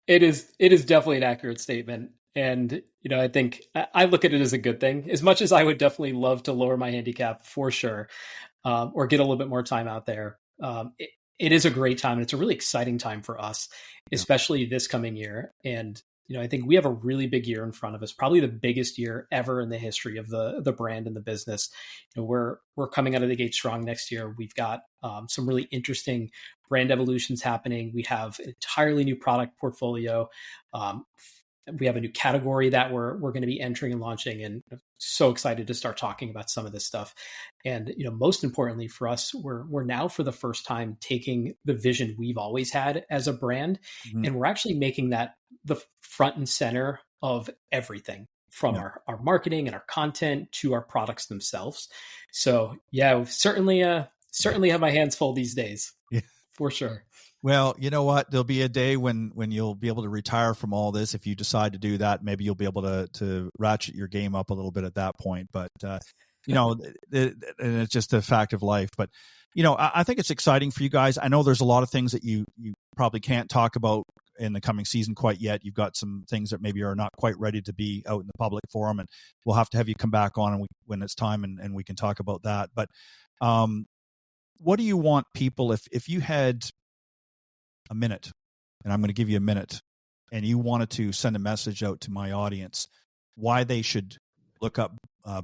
It is definitely an accurate statement. And, I think I look at it as a good thing, as much as I would definitely love to lower my handicap for sure, or get a little bit more time out there. It is a great time, and it's a really exciting time for us, especially this coming year. And, I think we have a really big year in front of us, probably the biggest year ever in the history of the brand and the business. We're coming out of the gate strong next year. We've got some really interesting brand evolutions happening. We have an entirely new product portfolio. We have a new category that we're going to be entering and launching, and I'm so excited to start talking about some of this stuff. And, most importantly for us, we're now for the first time taking the vision we've always had as a brand, and we're actually making that the front and center of everything, from our marketing and our content to our products themselves. So certainly have my hands full these days. Yeah, for sure. Well, you know what? There'll be a day when you'll be able to retire from all this. If you decide to do that, maybe you'll be able to ratchet your game up a little bit at that point. But, and it's just a fact of life. But, I think it's exciting for you guys. I know there's a lot of things that you probably can't talk about in the coming season quite yet. You've got some things that maybe are not quite ready to be out in the public forum, and we'll have to have you come back on when it's time, and we can talk about that. But what do you want people, if you had a minute, and I'm going to give you a minute, and you wanted to send a message out to my audience, why they should look up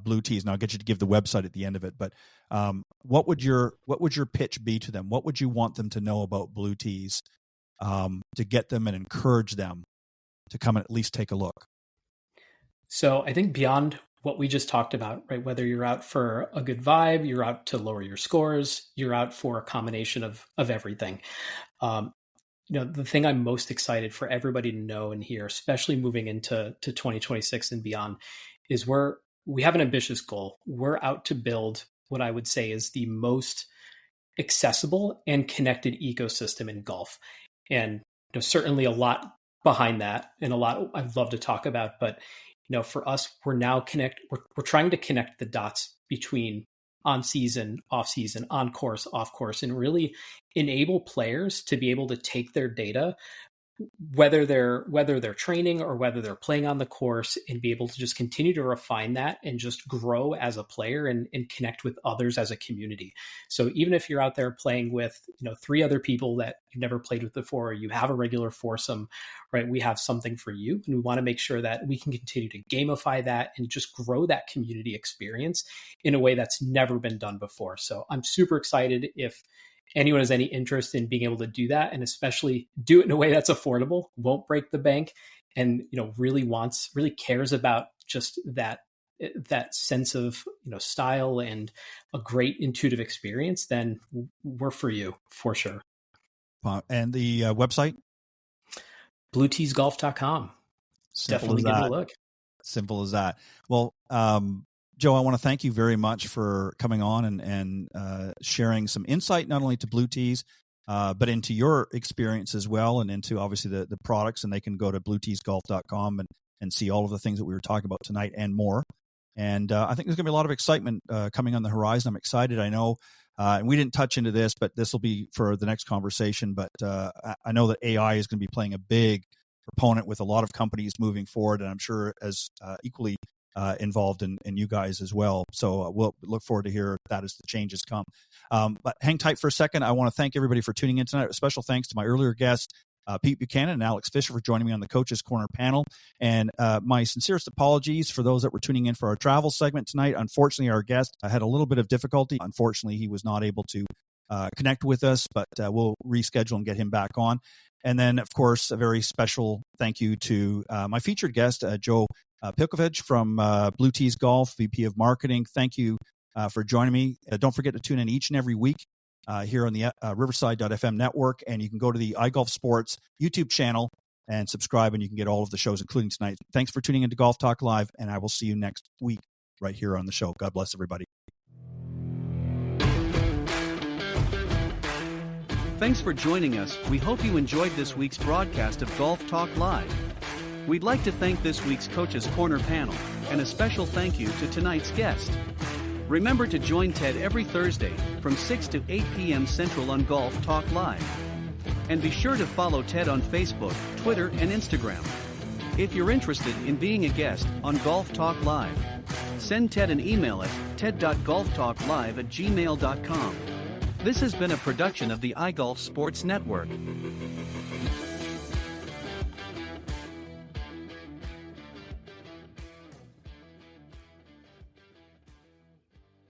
Blue Tees, and I'll get you to give the website at the end of it, but what would your pitch be to them? What would you want them to know about Blue Tees to get them and encourage them to come and at least take a look? So I think beyond what we just talked about, right? Whether you're out for a good vibe, you're out to lower your scores, you're out for a combination of everything. The thing I'm most excited for everybody to know and hear, especially moving into 2026 and beyond, is we have an ambitious goal. We're out to build what I would say is the most accessible and connected ecosystem in golf. And certainly a lot behind that, and a lot I'd love to talk about. But for us, we're trying to connect the dots between on season, off season, on course, off course, and really enable players to be able to take their data whether they're training or whether they're playing on the course, and be able to just continue to refine that and just grow as a player and connect with others as a community. So even if you're out there playing with, 3 other people that you've never played with before, or you have a regular foursome, right? We have something for you, and we want to make sure that we can continue to gamify that and just grow that community experience in a way that's never been done before. So I'm super excited if anyone has any interest in being able to do that, and especially do it in a way that's affordable, won't break the bank, and really cares about just that sense of style and a great intuitive experience, then we're for you for sure. And the website? blueteesgolf.com. Definitely give it a look. Simple as that. Well, Joe, I want to thank you very much for coming on and sharing some insight, not only to Blue Tees, but into your experience as well, and into obviously the products. And they can go to blueteesgolf.com and see all of the things that we were talking about tonight and more. And I think there's going to be a lot of excitement coming on the horizon. I'm excited. I know, and we didn't touch into this, but this will be for the next conversation. But I know that AI is going to be playing a big proponent with a lot of companies moving forward, and I'm sure as equally involved in you guys as well. So we'll look forward to hear that as the changes come. But hang tight for a second. I want to thank everybody for tuning in tonight. A special thanks to my earlier guests, Pete Buchanan and Alex Fisher, for joining me on the Coach's Corner panel. And my sincerest apologies for those that were tuning in for our travel segment tonight. Unfortunately, our guest had a little bit of difficulty. Unfortunately, he was not able to connect with us, but we'll reschedule and get him back on. And then, of course, a very special thank you to my featured guest, Joe Pilcavage from Blue Tees Golf, VP of Marketing. Thank you for joining me. Don't forget to tune in each and every week here on the Riverside.fm network, and you can go to the iGolf Sports YouTube channel and subscribe, and you can get all of the shows, including tonight. Thanks for tuning into Golf Talk Live, and I will see you next week right here on the show. God bless everybody. Thanks for joining us. We hope you enjoyed this week's broadcast of Golf Talk Live. We'd like to thank this week's Coach's Corner panel, and a special thank you to tonight's guest. Remember to join Ted every Thursday from 6 to 8 p.m. Central on Golf Talk Live. And be sure to follow Ted on Facebook, Twitter, and Instagram. If you're interested in being a guest on Golf Talk Live, send Ted an email at ted.golftalklive@gmail.com. This has been a production of the iGolf Sports Network.